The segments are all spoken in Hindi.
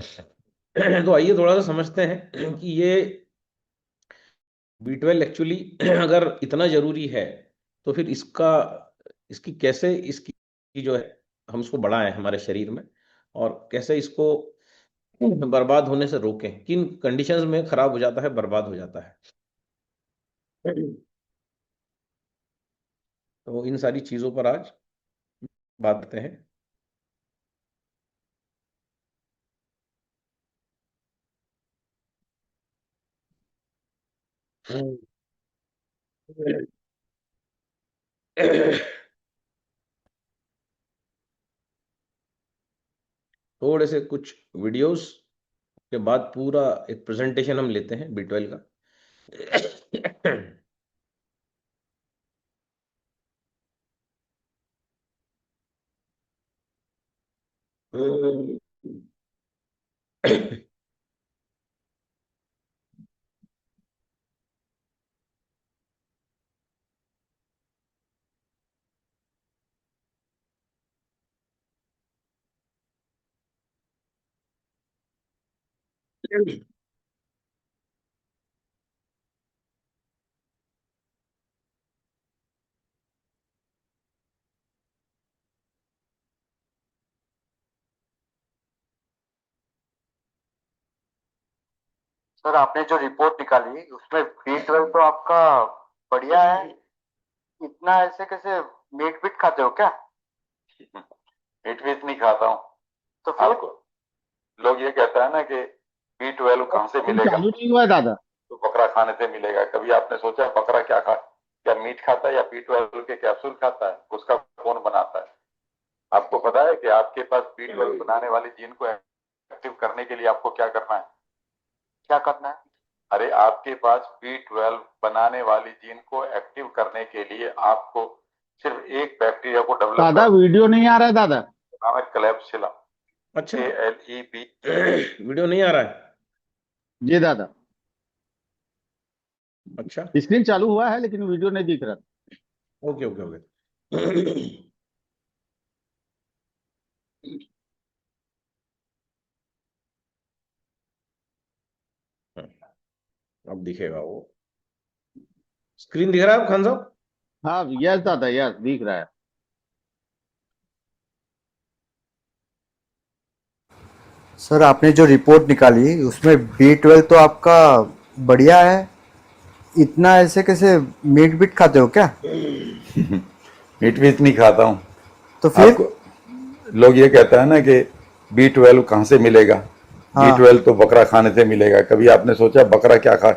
तो आइए थोड़ा सा समझते हैं कि ये B12 एक्चुअली अगर इतना जरूरी है तो फिर इसकी कैसे इसकी जो है हम इसको बढ़ाएं हमारे शरीर में, और कैसे इसको बर्बाद होने से रोकें, किन कंडीशंस में खराब हो जाता है, बर्बाद हो जाता है। तो इन सारी चीजों पर आज बात करते हैं। थोड़े से कुछ वीडियोस के बाद पूरा एक प्रेजेंटेशन हम लेते हैं B12 का। सर आपने जो रिपोर्ट निकाली उसमें B12 तो आपका बढ़िया है। इतना ऐसे कैसे? मीट बीट खाते हो क्या? मीट बीट नहीं खाता हूँ। तो फिर आपको लोग ये कहता है ना कि B12 कहाँ से फोन मिलेगा, चालू नहीं हुआ है दादा। तो बकरा खाने से मिलेगा। कभी आपने सोचा बकरा क्या खा, क्या मीट खाता है या B12 के कैप्सूल खाता है? उसका कौन बनाता है? आपको पता है कि आपके पास B12 बनाने वाली जीन को एक्टिव करने के लिए आपको क्या करना है? क्या करना है? अरे आपके पास B12 बनाने वाली जीन को एक्टिव करने के लिए आपको सिर्फ एक बैक्टीरिया को डेवलप दादा करना वीडियो नहीं आ रहा है दादा। है, क्लेब्सिला। अच्छा, KLEB। वीडियो नहीं आ रहा है। जी दादा। अच्छा, स्क्रीन चालू हुआ है लेकिन वीडियो नहीं दिख रहा। Okay okay okay. अब दिखेगा वो। स्क्रीन दिख रहा है अब खान साहब? हाँ यस दादा, यस दिख रहा है। सर आपने जो रिपोर्ट निकाली उसमें B12 तो आपका बढ़िया है। इतना ऐसे कैसे मीट बीट खाते हो क्या? मीट वीट नहीं खाता हूँ। तो फिर? आपको लोग ये कहता है ना कि B12 कहाँ से मिलेगा, हाँ। B12 तो बकरा खाने से मिलेगा। कभी आपने सोचा बकरा क्या खा,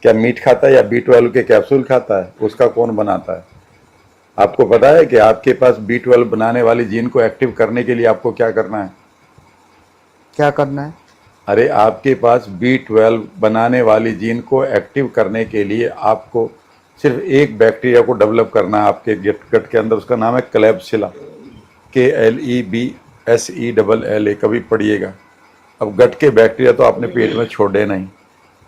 क्या मीट खाता है या B12 के कैप्सूल खाता है? उसका कौन बनाता है? आपको पता है कि आपके पास B12 बनाने वाली जीन को एक्टिव करने के लिए आपको क्या करना है? क्या करना है? अरे आपके पास B12 बनाने वाली जीन को एक्टिव करने के लिए आपको सिर्फ एक बैक्टीरिया को डेवलप करना है आपके गट के अंदर। उसका नाम है क्लेब्सिला। KLEBSELLA। कभी पढ़िएगा। अब गट के बैक्टीरिया तो आपने पेट में छोड़े नहीं,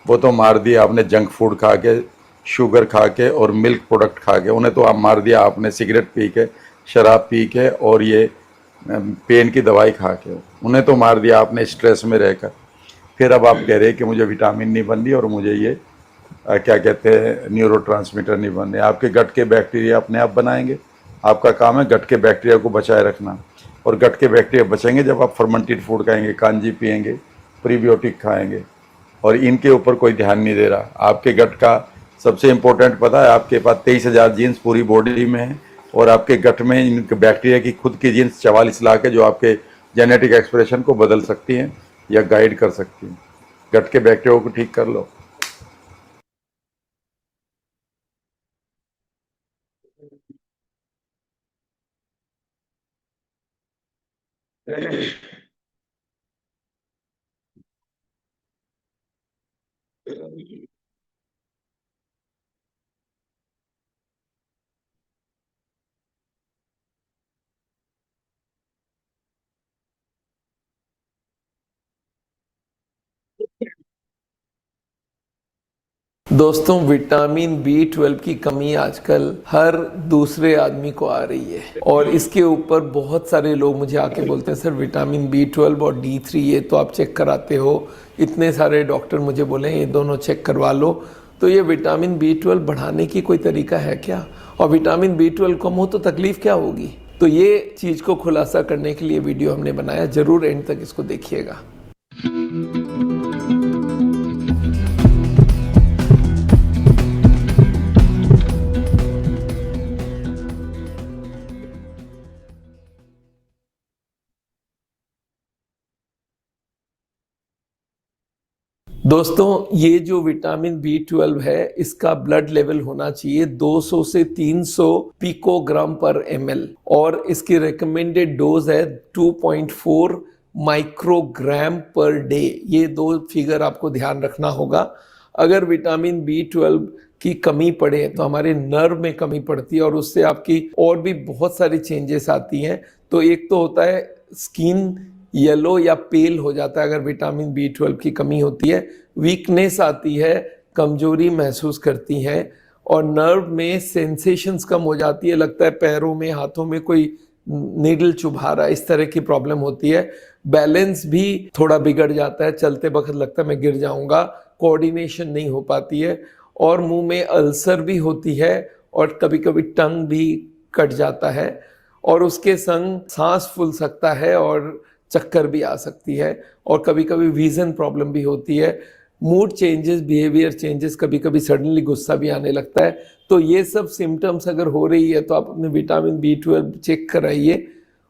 वो तो मार दिया आपने जंक फूड खा के, शुगर खा के और मिल्क प्रोडक्ट खा के। उन्हें तो आप मार दिया आपने सिगरेट पी के, शराब पी के और ये पेन की दवाई खा के। उन्हें तो मार दिया आपने स्ट्रेस में रहकर। फिर अब आप कह रहे हैं कि मुझे विटामिन नहीं बन रही और मुझे ये क्या कहते हैं न्यूरोट्रांसमीटर नहीं बन रहे। आपके गट के बैक्टीरिया अपने आप बनाएंगे। आपका काम है गट के बैक्टीरिया को बचाए रखना। और गट के बैक्टीरिया बचेंगे जब आप फर्मेंटेड फूड खाएंगे, कांजी पिएंगे, प्रीबियोटिक खाएंगे। और इनके ऊपर कोई ध्यान नहीं दे रहा। आपके गट का सबसे इम्पोर्टेंट पता है, आपके पास 23,000 जीन्स पूरी बॉडी में है। और आपके गट में इन बैक्टीरिया की खुद की जीन्स 44 लाख है, जो आपके जेनेटिक एक्सप्रेशन को बदल सकती हैं या गाइड कर सकती हैं। गट के बैक्टीरिया को ठीक कर लो। दोस्तों, विटामिन B12 की कमी आजकल हर दूसरे आदमी को आ रही है और इसके ऊपर बहुत सारे लोग मुझे आके बोलते हैं सर विटामिन B12 और D3 ये तो आप चेक कराते हो, इतने सारे डॉक्टर मुझे बोले ये दोनों चेक करवा लो। तो ये विटामिन B12 बढ़ाने की कोई तरीका है क्या, और विटामिन B12 कम हो तो तकलीफ क्या होगी? तो ये चीज़ को खुलासा करने के लिए वीडियो हमने बनाया, ज़रूर एंड तक इसको देखिएगा। दोस्तों, ये जो विटामिन B12 है इसका ब्लड लेवल होना चाहिए 200 से 300 पिकोग्राम पर ml और इसकी रिकमेंडेड डोज है 2.4 माइक्रोग्राम पर डे। ये दो फिगर आपको ध्यान रखना होगा। अगर विटामिन B12 की कमी पड़े तो हमारे नर्व में कमी पड़ती है और उससे आपकी और भी बहुत सारी चेंजेस आती हैं। तो एक तो होता है स्किन येलो या पेल हो जाता है अगर विटामिन B12 की कमी होती है, वीकनेस आती है, कमजोरी महसूस करती है और नर्व में सेंसेशंस कम हो जाती है, लगता है पैरों में हाथों में कोई नीडल चुभा रहा है, इस तरह की प्रॉब्लम होती है। बैलेंस भी थोड़ा बिगड़ जाता है, चलते वक्त लगता है मैं गिर जाऊंगा, कोऑर्डिनेशन नहीं हो पाती है और मुंह में अल्सर भी होती है और कभी कभी टंग भी कट जाता है और उसके संग सांस फूल सकता है और चक्कर भी आ सकती है और कभी कभी विजन प्रॉब्लम भी होती है, मूड चेंजेस, बिहेवियर चेंजेस, कभी कभी सडनली गुस्सा भी आने लगता है। तो ये सब सिम्टम्स अगर हो रही है तो आप अपने विटामिन B12 चेक कराइए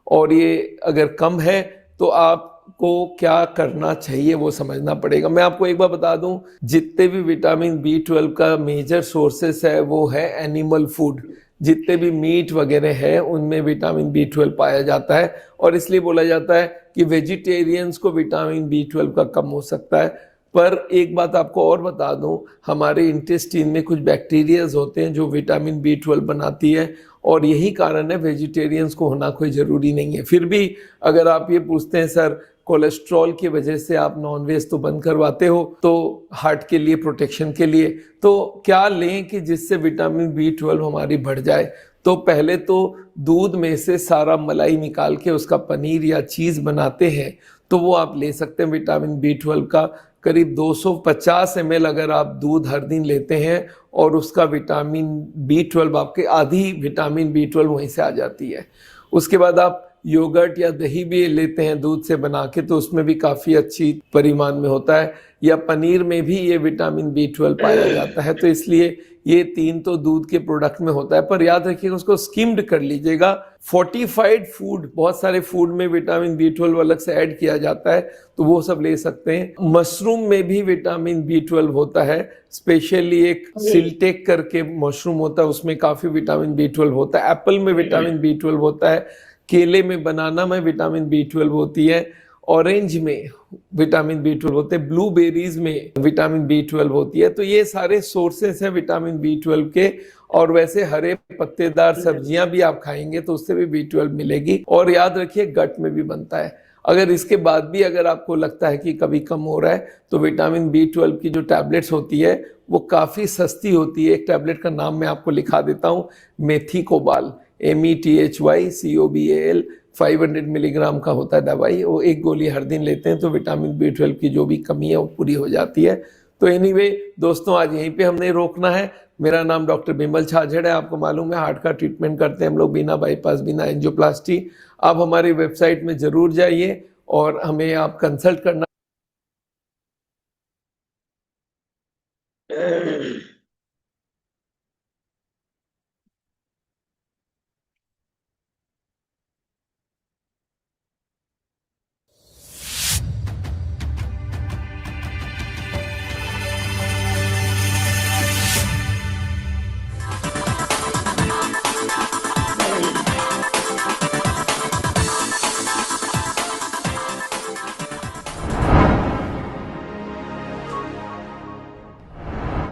और ये अगर कम है तो आपको क्या करना चाहिए वो समझना पड़ेगा। मैं आपको एक बार बता दूं, जितने भी विटामिन B12 का मेजर सोर्सेस है वो है एनिमल फूड। जितने भी मीट वगैरह है उनमें विटामिन B12 पाया जाता है और इसलिए बोला जाता है कि वेजिटेरियंस को विटामिन B12 का कम हो सकता है। पर एक बात आपको और बता दूं, हमारे इंटेस्टाइन में कुछ बैक्टीरियाज होते हैं जो विटामिन B12 बनाती है और यही कारण है वेजिटेरियंस को होना कोई ज़रूरी नहीं है। फिर भी अगर आप ये पूछते हैं सर कोलेस्ट्रॉल की वजह से आप नॉनवेज तो बंद करवाते हो, तो हार्ट के लिए, प्रोटेक्शन के लिए तो क्या लें कि जिससे विटामिन B12 हमारी बढ़ जाए? तो पहले तो दूध में से सारा मलाई निकाल के उसका पनीर या चीज़ बनाते हैं तो वो आप ले सकते हैं। विटामिन B12 का करीब 250 ml अगर आप दूध हर दिन लेते हैं और उसका विटामिन B12 आपके आधी विटामिन B12 वहीं से आ जाती है। उसके बाद आप योगर्ट या दही भी लेते हैं दूध से बना के तो उसमें भी काफ़ी अच्छी परिमाण में होता है, या पनीर में भी ये विटामिन B12 पाया जाता है। तो इसलिए ये तीन तो दूध के प्रोडक्ट में होता है, पर याद रखिएगा उसको स्किम्ड कर लीजिएगा। फोर्टिफाइड फूड, बहुत सारे फूड में विटामिन B12 अलग से ऐड किया जाता है तो वो सब ले सकते हैं। मशरूम में भी विटामिन B12 होता है, स्पेशली एक सिल्टेक करके मशरूम होता है उसमें काफ़ी विटामिन B12 होता है। एप्पल में विटामिन B12 होता है, केले में, बनाना में विटामिन B12 होती है, ऑरेंज में विटामिन B12 होते हैं, ब्लूबेरीज में विटामिन B12 होती है। तो ये सारे सोर्सेस हैं विटामिन B12 के। और वैसे हरे पत्तेदार सब्जियां भी आप खाएंगे तो उससे भी B12 मिलेगी। और याद रखिए गट में भी बनता है। अगर इसके बाद भी अगर आपको लगता है कि कभी कम हो रहा है तो विटामिन B12 की जो टैबलेट्स होती है वो काफ़ी सस्ती होती है। एक टैबलेट का नाम मैं आपको लिखा देता हूँ, मेथीकोबाल, METHYCOBAL, 500 मिलीग्राम का होता है दवाई। वो एक गोली हर दिन लेते हैं तो विटामिन B12 की जो भी कमी है वो पूरी हो जाती है। तो एनीवे दोस्तों, आज यहीं पे हमने रोकना है। मेरा नाम डॉक्टर बिमल छाझड़ है। आपको मालूम है हार्ट का ट्रीटमेंट करते हैं हम लोग बिना बाईपास, बिना एंजियोप्लास्टी। आप हमारी वेबसाइट में ज़रूर जाइए और हमें आप कंसल्ट करना।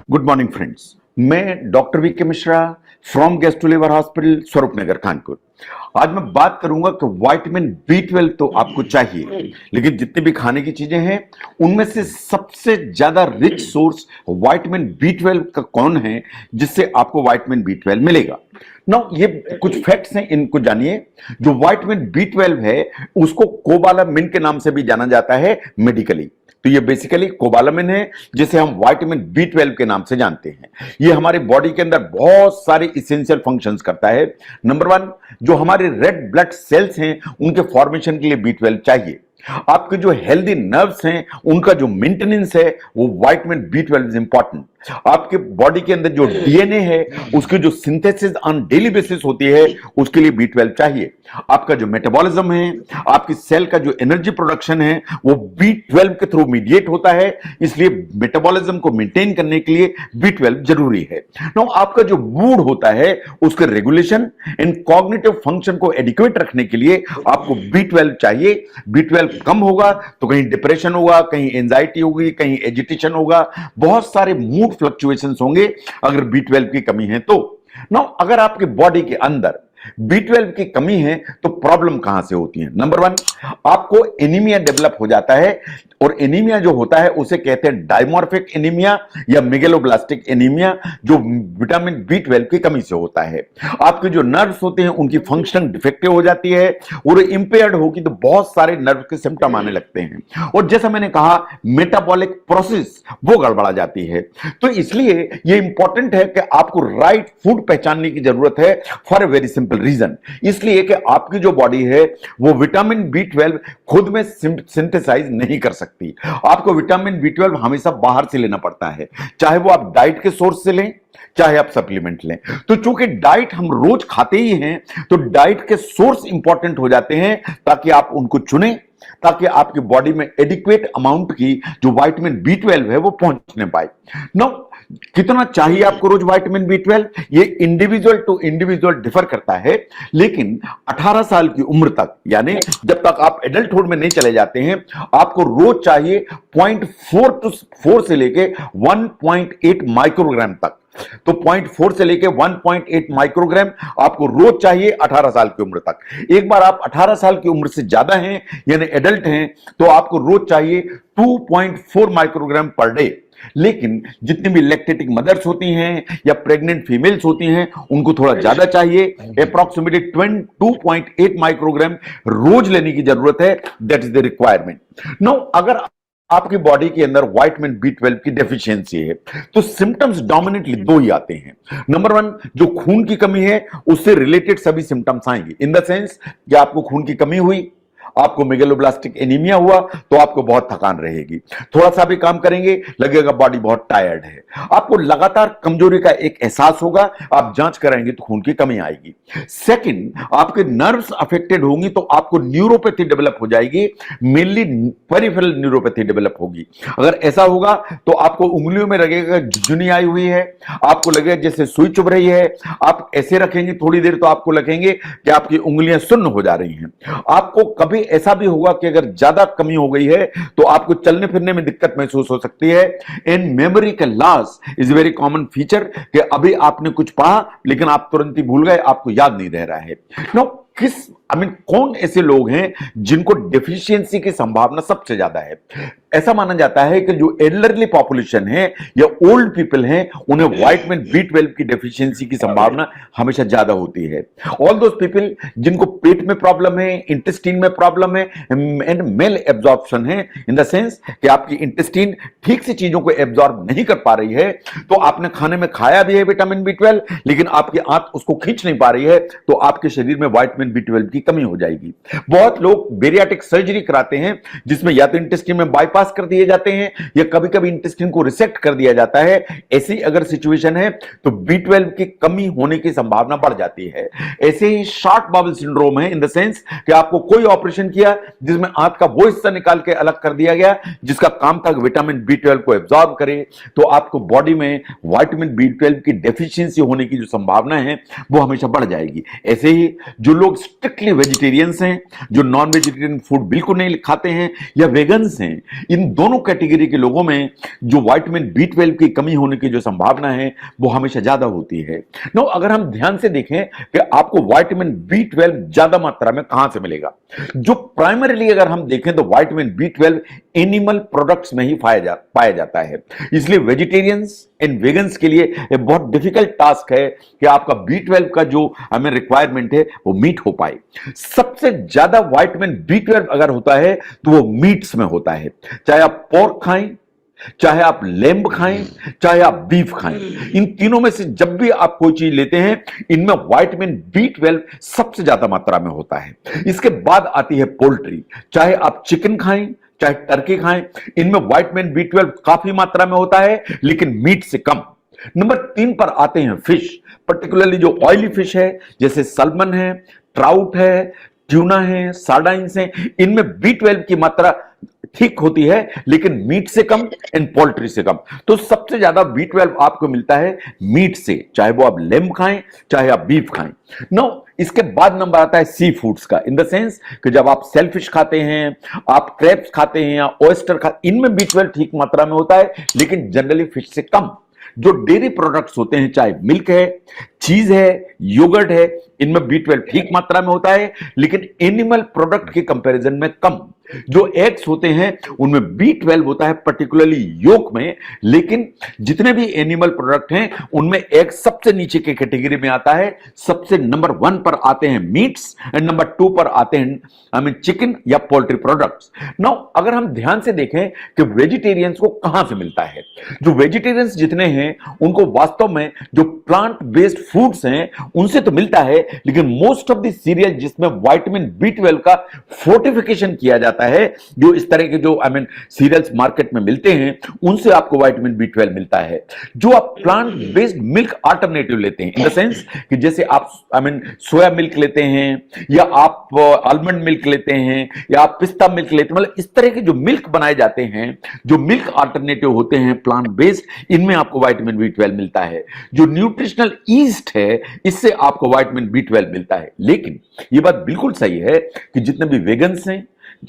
गुड मॉर्निंग फ्रेंड्स, मैं डॉक्टर वी के Mishra from gastro liver hospital स्वरूप नगर कानपुर। आज मैं बात करूंगा कि विटामिन बी 12 तो आपको चाहिए, लेकिन जितनी भी खाने की चीजें हैं उनमें से सबसे ज्यादा रिच सोर्स विटामिन बी 12 का कौन है जिससे आपको विटामिन बी 12 मिलेगा। ना ये कुछ फैक्ट्स हैं, इनको जानिए। जो विटामिन बी 12 है उसको कोबालामिन के नाम से भी जाना जाता है मेडिकली। तो ये बेसिकली कोबालामिन है जिसे हम विटामिन बी 12 के नाम से जानते हैं। ये हमारे बॉडी के अंदर बहुत सारे इसेंशियल फंक्शंस करता है। नंबर 1, जो हमारे रेड ब्लड सेल्स हैं उनके फॉर्मेशन के लिए बी 12 चाहिए। आपके जो हेल्दी नर्व्स हैं उनका जो मेंटेनेंस है वो विटामिन बी 12 इज इंपॉर्टेंट। आपके बॉडी के अंदर जो डीएनए है उसकी जो सिंथेसिस ऑन डेली बेसिस होती है उसके लिए बी 12 चाहिए। आपका जो मेटाबॉलिज्म है, आपकी सेल का जो एनर्जी प्रोडक्शन है वो बी 12 के थ्रू मीडिएट होता है, इसलिए मेटाबॉलिज्म को मेंटेन करने के लिए बी 12 जरूरी है। नो आपका जो मूड होता है उसके रेगुलेशन एंड कॉग्निटिव फंक्शन को एडिक्वेट रखने के लिए आपको बी 12 चाहिए। बी 12 कम होगा तो कहीं डिप्रेशन होगा, कहीं एंजाइटी होगी, कहीं एजिटेशन होगा, बहुत सारे मूड फ्लक्चुएशंस होंगे अगर बी 12 की कमी है तो। नो अगर आपके बॉडी के अंदर बी 12 की कमी है तो प्रॉब्लम कहां से होती है। नंबर 1, आपको एनीमिया डेवलप हो जाता है, और एनीमिया जो होता है उसे कहते हैं डायमॉर्फिक एनीमिया या मेगेलोब्लास्टिक एनीमिया, जो विटामिन बी 12 की कमी से होता है। आपके जो नर्व्स होते हैं उनकी फंक्शन डिफेक्टिव हो जाती है, और इंपेयर्ड होगी तो बहुत सारे नर्व के सिम्टम आने लगते हैं, और जैसा मैंने कहा मेटाबॉलिक प्रोसेस वो गड़बड़ा जाती है। तो इसलिए ये इंपॉर्टेंट है कि आपको राइट फूड पहचानने की जरूरत है for a very simple reason. इसलिए कि आपकी जो बॉडी है वो विटामिन बी 12 खुद में सिंथेसाइज नहीं कर सकती। आपको विटामिन बी 12 हमेशा बाहर से लेना पड़ता है, चाहे वो आप डाइट के सोर्स से लें चाहे आप सप्लीमेंट लें। तो चूंकि डाइट हम रोज खाते ही हैं तो डाइट के सोर्स इंपॉर्टेंट हो जाते हैं, ताकि आप उनको चुने, ताकि आपकी बॉडी में एडिक्वेट अमाउंट की जो विटामिन बी 12 है वो पहुंचने पाए। नो कितना चाहिए आपको रोज विटामिन बी 12, ये इंडिविजुअल टू इंडिविजुअल डिफर करता है, लेकिन 18 साल की उम्र तक, यानी जब तक आप एडल्टहुड में नहीं चले जाते हैं, आपको रोज चाहिए 0.4 से लेके 1.8 माइक्रोग्राम तक। तो 0.4 से लेके 1.8 माइक्रोग्राम आपको रोज चाहिए 18 साल की उम्र तक। एक बार आप 18 साल की उम्र से ज्यादा हैं यानी एडल्ट हैं तो आपको रोज चाहिए 2.4 माइक्रोग्राम पर डे। लेकिन जितनी भी लैक्टेटिक मदर्स होती हैं या प्रेग्नेंट फीमेल्स होती हैं उनको थोड़ा ज्यादा चाहिए, अप्रॉक्सीमेटली 2.8 माइक्रोग्राम रोज लेने की जरूरत है। That is the requirement. No अगर आपकी बॉडी के अंदर विटामिन बी 12 की डेफिशिएंसी है तो सिम्टम्स डोमिनेटली दो ही आते हैं। नंबर 1, जो खून की कमी है उससे रिलेटेड सभी सिम्टम्स आएंगे, इन द सेंस कि आपको खून की कमी हुई, आपको मेगेलोब्लास्टिक एनीमिया हुआ तो आपको बहुत थकान रहेगी, थोड़ा सा भी काम करेंगे लगेगा बॉडी बहुत टायर्ड है, आपको लगातार कमजोरी का एक एहसास होगा, आप जांच कराएंगे तो खून की कमी आएगी। सेकंड, आपके नर्व्स अफेक्टेड होंगी तो आपको न्यूरोपैथी डेवलप हो जाएगी, मेनली पेरिफेरल न्यूरोपैथी डेवलप होगी। अगर ऐसा होगा तो आपको उंगलियों में लगेगा झुनझुनी आई हुई है, आपको लगेगा जैसे सुई चुभ रही है, आप ऐसे रखेंगे थोड़ी देर तो आपको लगेंगे कि आपकी उंगलियां सुन्न हो जा रही हैं। आपको कभी ऐसा भी होगा कि अगर ज्यादा कमी हो गई है तो आपको चलने फिरने में दिक्कत महसूस हो सकती है। एंड मेमोरी का loss is very common feature कि अभी आपने कुछ पढ़ा लेकिन आप तुरंत ही भूल गए, आपको याद नहीं रह रहा है। नो कौन ऐसे लोग हैं जिनको डेफिशिएंसी की संभावना सबसे ज्यादा है? ऐसा माना जाता है कि जो एल्डरली पॉपुलेशन है या ओल्ड पीपल हैं उन्हें विटामिन बी 12 की डेफिशिएंसी की संभावना हमेशा ज्यादा होती है। ऑल दोस पीपल जिनको पेट में प्रॉब्लम है, इंटेस्टाइन में प्रॉब्लम है एंड मेल एब्जॉर्प्शन है, इन द सेंस कि आपकी इंटेस्टाइन ठीक से चीजों को एब्जॉर्ब नहीं कर पा रही है, तो आपने खाने में खाया भी है विटामिन बी 12 लेकिन आपकी आंत उसको खींच नहीं पा रही है, तो आपके शरीर में विटामिन बी 12 की कमी हो जाएगी। बहुत लोग बेरियाटिक सर्जरी कराते हैं जिसमें या तो इंटेस्टाइन में बाईपास कर दिए जाते हैं या कभी कभी इंटेस्टाइन को रिसेक्ट कर दिया जाता है। ऐसी अगर सिचुएशन है तो बी 12 की कमी होने की संभावना बढ़ जाती है। ऐसे ही शॉर्ट बाउल सिंड्रोम है, इन द सेंस कि आपको कोई ऑपरेशन किया जिसमें आंत का वो हिस्सा निकाल के अलग कर दिया गया जिसका काम था विटामिन बी 12 को एब्जॉर्ब करे, तो आपको बॉडी में विटामिन बी 12 की डेफिशिएंसी होने की जो संभावना है वो हमेशा बढ़ जाएगी। ऐसे ही जो लोग लोग स्ट्रिक्टली वेजिटेरियंस हैं, जो नॉन वेजिटेरियन फूड बिल्कुल नहीं खाते हैं, या वेगन्स हैं, इन दोनों कैटेगरी के लोगों में जो विटामिन B12 की कमी होने की जो संभावना है वो हमेशा ज्यादा होती है। नो, अगर हम ध्यान से देखें कि आपको विटामिन B12 ज्यादा मात्रा में कहां से मिलेगा, जो प्राइमरीली अगर हम देखें तो विटामिन B12 एनिमल प्रोडक्ट्स में ही पाया जाता है। इसलिए वेजिटेरियंस एंड वेगन्स के लिए एक बहुत डिफिकल्ट टास्क है कि आपका B12 का जो हमें रिक्वायरमेंट है वो मीट हो पाए। सबसे ज्यादा विटामिन B12 अगर होता है तो वो मीट्स में होता है, चाहे आप पोर्क खाएं, चाहे आप लेम्ब खाएं, चाहे आप बीफ खाएं, इन तीनों में से जब भी आप कोई चीज लेते हैं इनमें विटामिन B12 सबसे ज्यादा मात्रा में होता है। इसके बाद आती है पोल्ट्री, चाहे आप चिकन खाएं चाहे टर्की खाएं, इनमें विटामिन B12 काफी मात्रा में होता है लेकिन मीट से कम। नंबर 3 पर आते हैं फिश, पर्टिकुलरली जो ऑयली फिश है जैसे सल्मन है, ट्राउट है, ट्यूना है, सार्डाइंस है, इनमें B12 की मात्रा ठीक होती है लेकिन मीट से कम एंड पोल्ट्री से कम। तो सबसे ज्यादा B12 आपको मिलता है मीट से, चाहे वो आप लेम्ब खाएं चाहे आप बीफ खाएं। नो, इसके बाद नंबर आता है सी फूड्स का, इन द सेंस कि जब आप सेलफिश खाते हैं, आप क्रैब्स खाते हैं या ऑयस्टर खाते, इनमें B12 ठीक मात्रा में होता है लेकिन जनरली फिश से कम। जो डेयरी प्रोडक्ट्स होते हैं, चाहे मिल्क है, चीज है, योगर्ट है, इनमें B12 ठीक मात्रा में होता है लेकिन एनिमल प्रोडक्ट के कंपैरिजन में कम। जो एग्स होते हैं उनमें B12 होता है पर्टिकुलरली योक में, लेकिन जितने भी एनिमल प्रोडक्ट हैं उनमें एग सबसे नीचे के कैटेगरी में आता है। सबसे नंबर 1 पर आते हैं मीट्स एंड नंबर 2 पर आते हैं चिकन या पोल्ट्री प्रोडक्ट्स। नाउ अगर हम ध्यान से देखें कि वेजिटेरियंस को कहां से मिलता है, जो वेजिटेरियंस जितने हैं उनको वास्तव में जो प्लांट बेस्ड फूड्स हैं उनसे तो मिलता है, लेकिन मोस्ट ऑफ द सीरियल जिसमें विटामिन B12 का फोर्टिफिकेशन किया जाता है, जो इस तरह के जो सीरियल्स मार्केट में मिलते हैं उनसे आपको विटामिन B12 मिलता है। जो आप प्लांट बेस्ड मिल्क अल्टरनेटिव लेते हैं, इन द सेंस कि जैसे आप सोया मिल्क लेते हैं या आप आलमंड मिल्क लेते हैं या आप पिस्ता मिल्क लेते हैं, मतलब इस तरह के जो मिल्क बनाए जाते हैं, जो मिल्क अल्टरनेटिव होते हैं प्लांट बेस्ड, इनमें आपको विटामिन B12 मिलता है। जो न्यूट्रिशनल ईस्ट है इससे आपको विटामिन B12 मिलता है। लेकिन यह बात बिल्कुल सही है कि जितने भी वेगन्स हैं,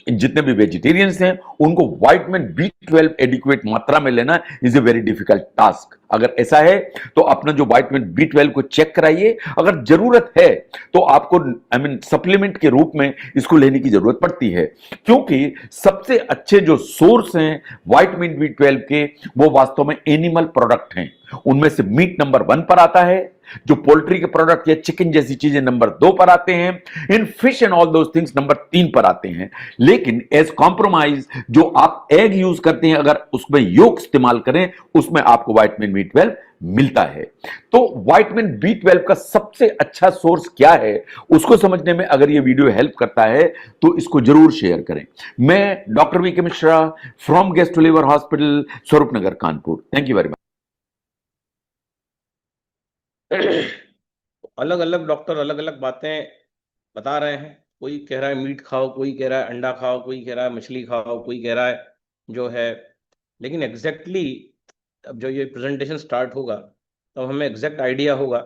जितने भी वेजिटेरियंस हैं, उनको विटामिन B12 एडिक्वेट मात्रा में लेना is a very difficult task. अगर ऐसा है तो अपना जो विटामिन B12 को चेक कराइए, अगर जरूरत है तो आपको सप्लीमेंट के रूप में इसको लेने की जरूरत पड़ती है, क्योंकि सबसे अच्छे जो सोर्स हैं विटामिन B12 के वो वास्तव में एनिमल प्रोडक्ट हैं। उनमें से मीट नंबर 1 पर आता है, जो पोल्ट्री के प्रोडक्ट या चिकन जैसी चीजें नंबर 2 पर आते हैं, in fish and all those things number 3 पर आते हैं। लेकिन एज कॉम्प्रोमाइज जो आप एग यूज करते हैं, अगर उसमें योक इस्तेमाल करें, उसमें आपको विटामिन B12 मिलता है। तो विटामिन B12 का सबसे अच्छा सोर्स क्या है उसको समझने में अगर ये वीडियो हेल्प करता है तो इसको जरूर शेयर करें। मैं doctor VK Mishra from gastro liver hospital, Swaroopnagar, Kanpur. Thank you very much. अलग अलग डॉक्टर अलग अलग बातें बता रहे हैं। कोई कह रहा है मीट खाओ, कोई कह रहा है अंडा खाओ, कोई कह रहा है मछली खाओ, कोई कह रहा है जो है, लेकिन एग्जैक्टली अब जो ये प्रेजेंटेशन स्टार्ट होगा तो हमें एग्जैक्ट आइडिया होगा।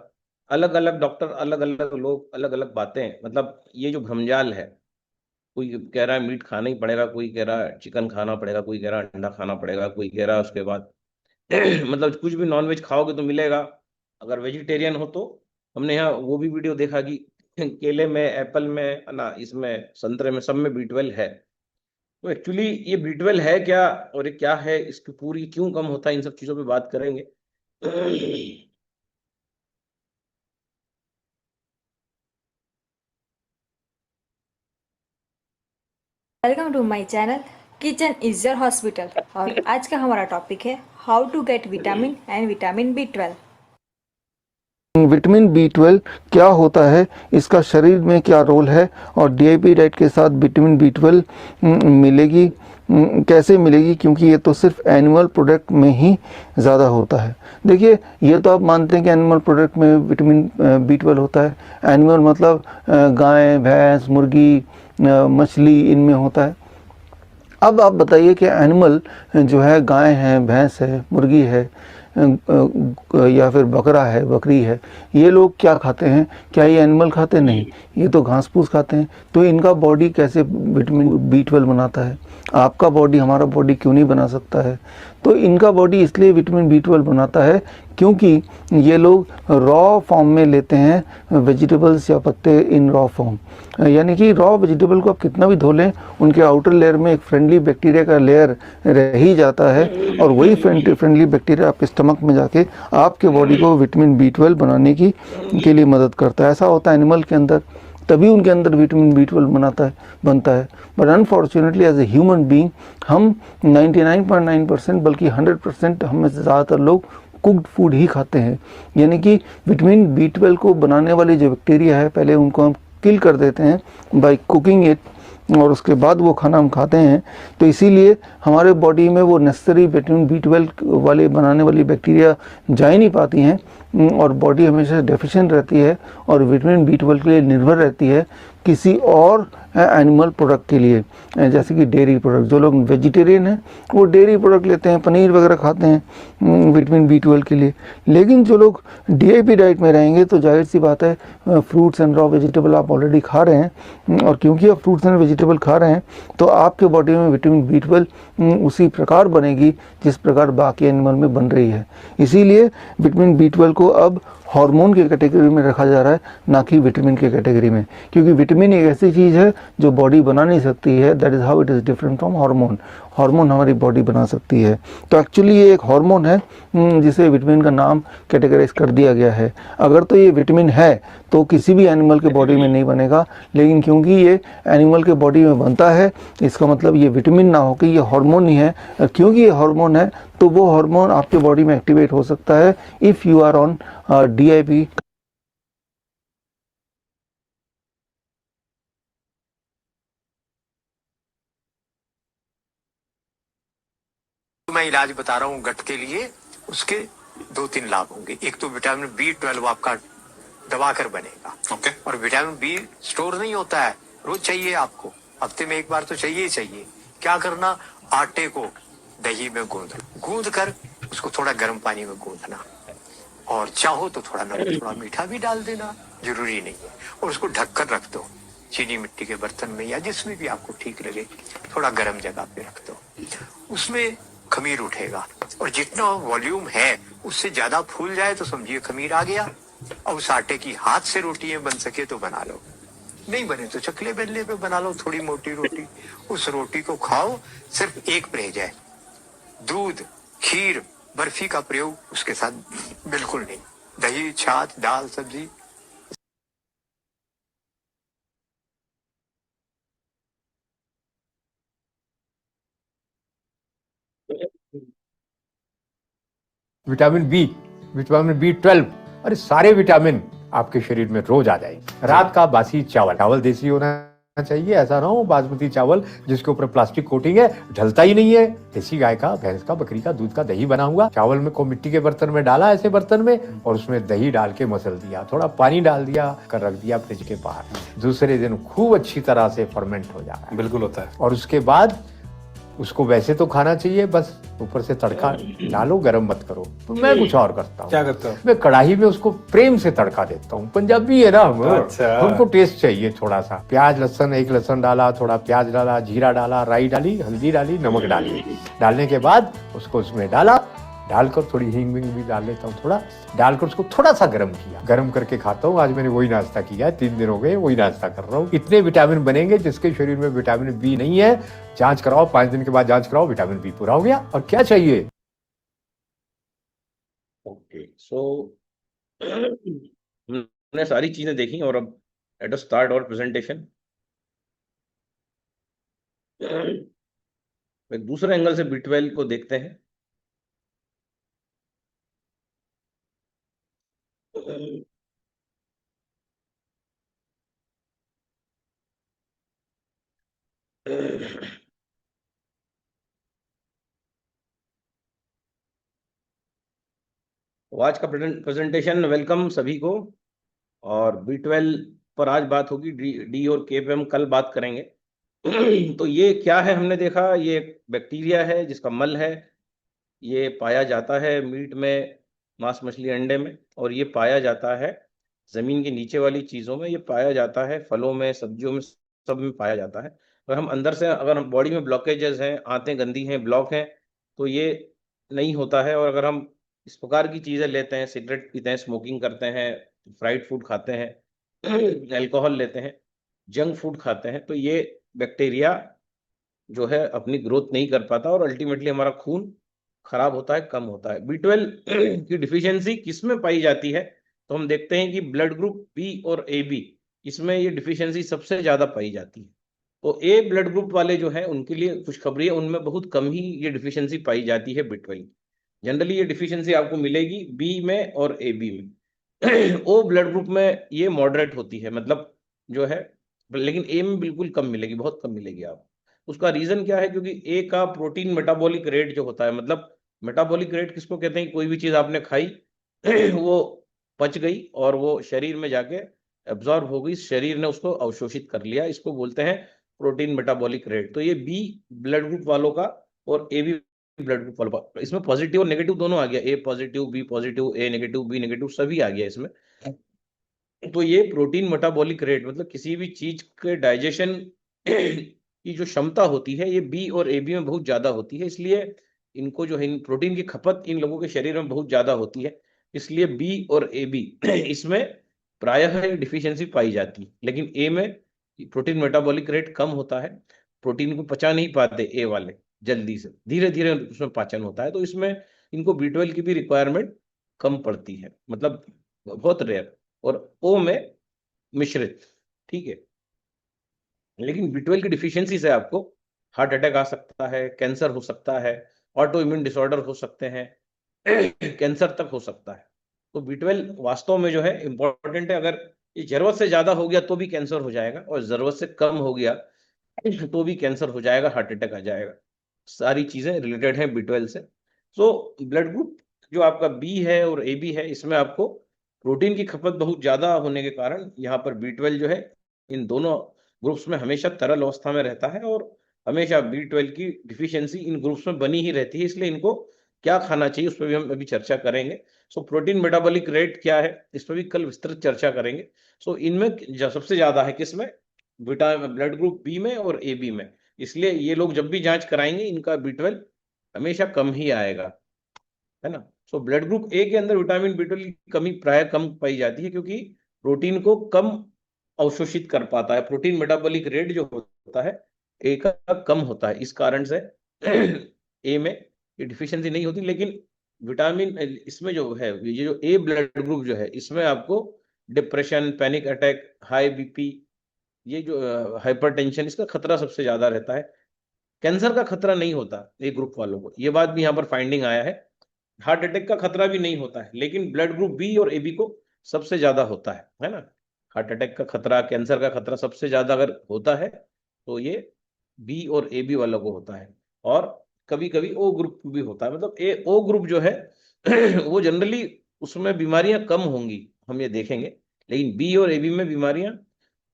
अलग अलग डॉक्टर, अलग अलग लोग, अलग अलग बातें, मतलब ये जो भ्रमजाल है, कोई कह रहा है मीट खाना ही पड़ेगा, कोई कह रहा है चिकन खाना पड़ेगा, कोई कह रहा है अंडा खाना पड़ेगा, कोई कह रहा है उसके बाद मतलब कुछ भी नॉनवेज खाओगे तो मिलेगा। अगर वेजिटेरियन हो तो हमने यहाँ वो भी वीडियो देखा कि केले में, एप्पल में, ना इसमें, संतरे में, सब में B12 है। तो एक्चुअली ये B12 है क्या और ये क्या है, इसकी पूरी क्यों कम होता है, इन सब चीजों पे बात करेंगे। Welcome to my channel kitchen is your hospital. और आज का हमारा टॉपिक है how to get vitamin and vitamin B12। Vitamin B12 क्या होता है, इसका शरीर में क्या रोल है और DIP डाइट के साथ विटामिन B12 मिलेगी, कैसे मिलेगी, क्योंकि ये तो सिर्फ एनिमल प्रोडक्ट में ही ज़्यादा होता है। देखिए, ये तो आप मानते हैं कि एनिमल प्रोडक्ट में विटामिन B12 होता है। एनिमल मतलब गाय, भैंस, मुर्गी, मछली, इनमें होता है। अब आप बताइए कि एनिमल जो है, गाय है, भैंस है, मुर्गी है, या फिर बकरा है, बकरी है, ये लोग क्या खाते हैं? क्या ये एनिमल खाते? नहीं, ये तो घास फूस खाते हैं। तो इनका बॉडी कैसे विटामिन B12 बनाता है? आपका बॉडी, हमारा बॉडी क्यों नहीं बना सकता है? तो इनका बॉडी इसलिए विटामिन B12 बनाता है क्योंकि ये लोग रॉ फॉर्म में लेते हैं वेजिटेबल्स या पत्ते इन रॉ फॉर्म। यानी कि रॉ वेजिटेबल को आप कितना भी धो लें, उनके आउटर लेयर में एक फ्रेंडली बैक्टीरिया का लेयर रह ही जाता है, और वही फ्रेंडली बैक्टीरिया आपके स्टमक में जाके आपके बॉडी को विटामिन B12 बनाने के लिए मदद करता है। ऐसा होता है एनिमल के अंदर, तभी उनके अंदर विटामिन B12 बनता है। But unfortunately as a human being हम 99.9% बल्कि 100% हम में से ज़्यादातर लोग कुक्ड फूड ही खाते हैं। यानी कि विटामिन B12 को बनाने वाली जो बैक्टीरिया है, पहले उनको हम किल कर देते हैं बाय कुकिंग इट, और उसके बाद वो खाना हम खाते हैं। तो इसीलिए हमारे बॉडी में वो नेसेसरी विटामिन B12 वाले बनाने वाली बैक्टीरिया जा ही नहीं पाती हैं, और बॉडी हमेशा डेफिशिएंट रहती है और विटामिन B12 के लिए निर्भर रहती है किसी और एनिमल प्रोडक्ट के लिए, जैसे कि डेयरी प्रोडक्ट। जो लोग वेजिटेरियन हैं वो डेयरी प्रोडक्ट लेते हैं, पनीर वगैरह खाते हैं विटामिन B12 के लिए। लेकिन जो लोग DIP डाइट में रहेंगे तो जाहिर सी बात है फ्रूट्स एंड रॉ वेजिटेबल आप ऑलरेडी खा रहे हैं, और क्योंकि आप फ्रूट्स एंड वेजिटेबल खा रहे हैं तो आपके बॉडी में विटामिन B12 उसी प्रकार बनेगी जिस प्रकार बाकी एनिमल में बन रही है। इसीलिए विटामिन B12 को अब हार्मोन के कैटेगरी में रखा जा रहा है, ना कि विटामिन के कैटेगरी में, क्योंकि विटामिन एक ऐसी चीज़ है जो बॉडी बना नहीं सकती है। That is how it is different from hormone. Hormone हमारी बॉडी बना सकती है। तो एक्चुअली ये एक हार्मोन है जिसे विटामिन का नाम कैटेगराइज कर दिया गया है। अगर तो ये विटामिन है तो किसी भी एनिमल के बॉडी में नहीं बनेगा, लेकिन क्योंकि ये एनिमल के बॉडी में बनता है, इसका मतलब ये विटामिन ना हो कि ये हार्मोन ही है। क्योंकि ये हार्मोन है तो वो हार्मोन आपके बॉडी में एक्टिवेट हो सकता है if you are on DIP। मैं इलाज बता रहा हूँ गट के लिए, उसके 2-3 लाभ होंगे। एक तो विटामिन B12 आपका दबाकर बनेगा। ओके। और विटामिन B स्टोर नहीं होता है, रोज चाहिए आपको, हफ्ते में एक बार तो चाहिए ही चाहिए। क्या करना? आटे को दही में गूंद कर उसको थोड़ा गर्म पानी में गूंदना, और चाहो तो थोड़ा नमक थोड़ा मीठा भी डाल देना, जरूरी नहीं है। और उसको ढककर रख दो, चीनी मिट्टी के बर्तन में या जिसमें भी आपको ठीक लगे, थोड़ा गर्म जगह पे रख दो। उसमें खमीर उठेगा, और जितना वॉल्यूम है उससे ज्यादा फूल जाए तो समझिए खमीर आ गया। और उस आटे की हाथ से रोटियां बन सके तो बना लो, नहीं बने तो चकले बेलने पे बना लो, थोड़ी मोटी रोटी। उस रोटी को खाओ, सिर्फ एक परहेज है, दूध, खीर, बर्फी का प्रयोग उसके साथ बिल्कुल नहीं। दही, छाछ, दाल, सब्जी। विटामिन B12, अरे सारे विटामिन आपके शरीर में रोज आ जाएंगे। रात का बासी चावल देसी होना चाहिए, ऐसा ना हो बासमती चावल जिसके ऊपर प्लास्टिक कोटिंग है, ढलता ही नहीं है। देसी गाय का, भैंस का, बकरी का दूध का दही बना हुआ चावल में को मिट्टी के बर्तन में डाला, ऐसे बर्तन में, और उसमें दही डाल के मसल दिया, थोड़ा पानी डाल दिया, कर रख दिया फ्रिज के बाहर। दूसरे दिन खूब अच्छी तरह से फर्मेंट हो जा रहा है। बिल्कुल होता है। और उसके बाद उसको वैसे तो खाना चाहिए, बस ऊपर से तड़का डालो, गरम मत करो। तो मैं कुछ और करता हूँ। क्या करता हूँ? मैं कढ़ाई में उसको प्रेम से तड़का देता हूँ। पंजाबी है ना हम, अच्छा। हमको टेस्ट चाहिए थोड़ा सा। प्याज लहसुन, एक लहसुन डाला, थोड़ा प्याज डाला, जीरा डाला, राई डाली, हल्दी डाली, नमक डाली। डालने के बाद उसको उसमें डाला, डालकर थोड़ी हींग विंग भी डाल लेता हूँ, थोड़ा डालकर उसको थोड़ा सा गर्म किया, गर्म करके खाता हूँ। आज मैंने वही नाश्ता किया है, 3 दिन हो गए वही नाश्ता कर रहा हूँ। इतने विटामिन बनेंगे। जिसके शरीर में विटामिन B नहीं है, जांच कराओ, 5 दिन के बाद जांच कराओ, विटामिन B पूरा हो गया। और क्या चाहिए? ओके, सो हमने सारी चीजें देखी, और अब let us start our presentation. एक दूसरे एंगल से B12 को देखते हैं। तो आज का प्रेजेंटेशन, वेलकम सभी को। और B12 पर आज बात होगी, डी और K पे हम कल बात करेंगे। तो ये क्या है, हमने देखा ये एक बैक्टीरिया है जिसका मल है, ये पाया जाता है मीट में, मांस मछली अंडे में, और ये पाया जाता है जमीन के नीचे वाली चीजों में, ये पाया जाता है फलों में, सब्जियों में, सब में पाया जाता है। और हम अंदर से अगर हम बॉडी में ब्लॉकेजेस हैं, आंतें गंदी हैं, ब्लॉक हैं, तो ये नहीं होता है। और अगर हम इस प्रकार की चीजें लेते हैं, सिगरेट पीते हैं, स्मोकिंग करते हैं, फ्राइड फूड खाते हैं, अल्कोहल लेते हैं, जंक फूड खाते हैं, तो ये बैक्टीरिया जो है अपनी ग्रोथ नहीं कर पाता और अल्टीमेटली हमारा खून खराब होता है, कम होता है। B12 की डिफिशियंसी किस में पाई जाती है? तो हम देखते हैं कि ब्लड ग्रुप बी और AB, इसमें ये डिफिशियंसी सबसे ज्यादा पाई जाती है। तो ए ब्लड ग्रुप वाले जो है उनके लिए खुशखबरी है, उनमें बहुत कम ही ये डिफिशियंसी पाई जाती है B12। जनरली ये डिफिशियंसी आपको मिलेगी बी में और AB में। ओ ब्लड ग्रुप में ये मॉडरेट होती है, मतलब जो है, लेकिन ए में बिल्कुल कम मिलेगी, बहुत कम मिलेगी आपको। उसका रीजन क्या है? क्योंकि ए का प्रोटीन मेटाबॉलिक रेट जो होता है, मतलब मेटाबॉलिक रेट किसको कहते हैं कि कोई भी चीज आपने खाई वो पच गई और वो शरीर में जाके एब्जॉर्ब हो गई, शरीर ने उसको अवशोषित कर लिया, इसको बोलते हैं प्रोटीन मेटाबॉलिक रेट। तो ये बी ब्लड ग्रुप वालों का और ए बी ब्लड ग्रुप वालों का, इसमें पॉजिटिव और नेगेटिव दोनों आ गया, ए पॉजिटिव बी पॉजिटिव, ए नेगेटिव बी नेगेटिव, सभी आ गया इसमें। तो ये प्रोटीन मेटाबॉलिक रेट, मतलब किसी भी चीज के डाइजेशन की जो क्षमता होती है, ये बी और AB में बहुत ज्यादा होती है, इसलिए इनको जो है प्रोटीन की खपत इन लोगों के शरीर में बहुत ज्यादा होती है, इसलिए बी और AB इसमें प्रायः डिफिशियंसी पाई जाती है। लेकिन ए में प्रोटीन मेटाबॉलिक रेट कम होता है, प्रोटीन को पचा नहीं पाते ए वाले जल्दी से, धीरे धीरे उसमें पाचन होता है, तो इसमें इनको B12 की भी रिक्वायरमेंट कम पड़ती है, मतलब बहुत रेयर। और ओ में मिश्रित, ठीक है। लेकिन B12 की डिफिशियंसी से आपको हार्ट अटैक आ सकता है, कैंसर हो सकता है, ऑटो इम्यून डिसऑर्डर हो सकते हैं, कैंसर तक हो सकता है। तो B12 वास्तव में जो है इंपॉर्टेंट है। अगर ये जरूरत से ज्यादा हो गया तो भी कैंसर हो जाएगा, और जरूरत से कम हो गया तो भी कैंसर हो जाएगा, हार्ट अटैक आ जाएगा। सारी चीजें रिलेटेड हैं B12 से। सो ब्लड ग्रुप जो आपका बी है और AB है, इसमें आपको प्रोटीन की खपत बहुत ज्यादा होने के कारण यहाँ पर B12 जो है इन दोनों ग्रुप्स में हमेशा तरल अवस्था में रहता है, और हमेशा B12 की डिफिशियंसी इन ग्रुप्स में बनी ही रहती है। इसलिए इनको क्या खाना चाहिए उस पर भी हम अभी चर्चा करेंगे। सो प्रोटीन मेटाबॉलिक रेट क्या है, इस पर भी कल विस्तृत चर्चा करेंगे। सो इनमें सबसे ज्यादा है किसमें? विटामिन ब्लड ग्रुप बी में और AB में, इसलिए ये लोग जब भी जांच कराएंगे इनका B12 हमेशा कम ही आएगा, है ना। सो ब्लड ग्रुप ए के अंदर विटामिन B12 की कमी प्राय कम पाई जाती है, क्योंकि प्रोटीन को कम अवशोषित कर पाता है, प्रोटीन मेटाबॉलिक रेट जो होता है ए का कम होता है, इस कारण से ए में ये डिफिशियंसी नहीं होती। लेकिन विटामिन इसमें जो है, ये जो ए ब्लड ग्रुप जो है, इसमें आपको depression, panic attack, high BP, ये जो हाइपरटेंशन, इसका खतरा सबसे ज्यादा रहता है। कैंसर का खतरा नहीं होता ए ग्रुप वालों को, ये बात भी यहाँ पर फाइंडिंग आया है। हार्ट अटैक का खतरा भी नहीं होता है, लेकिन ब्लड ग्रुप बी और AB को सबसे ज्यादा होता है ना। हार्ट अटैक का खतरा, कैंसर का खतरा सबसे ज्यादा अगर होता है तो ये बी और AB वालों को होता है। और कभी कभी O ग्रुप भी होता है, मतलब O ग्रुप जो है वो जनरली उसमें बीमारियां कम होंगी, हम ये देखेंगे। लेकिन बी और AB में बीमारियां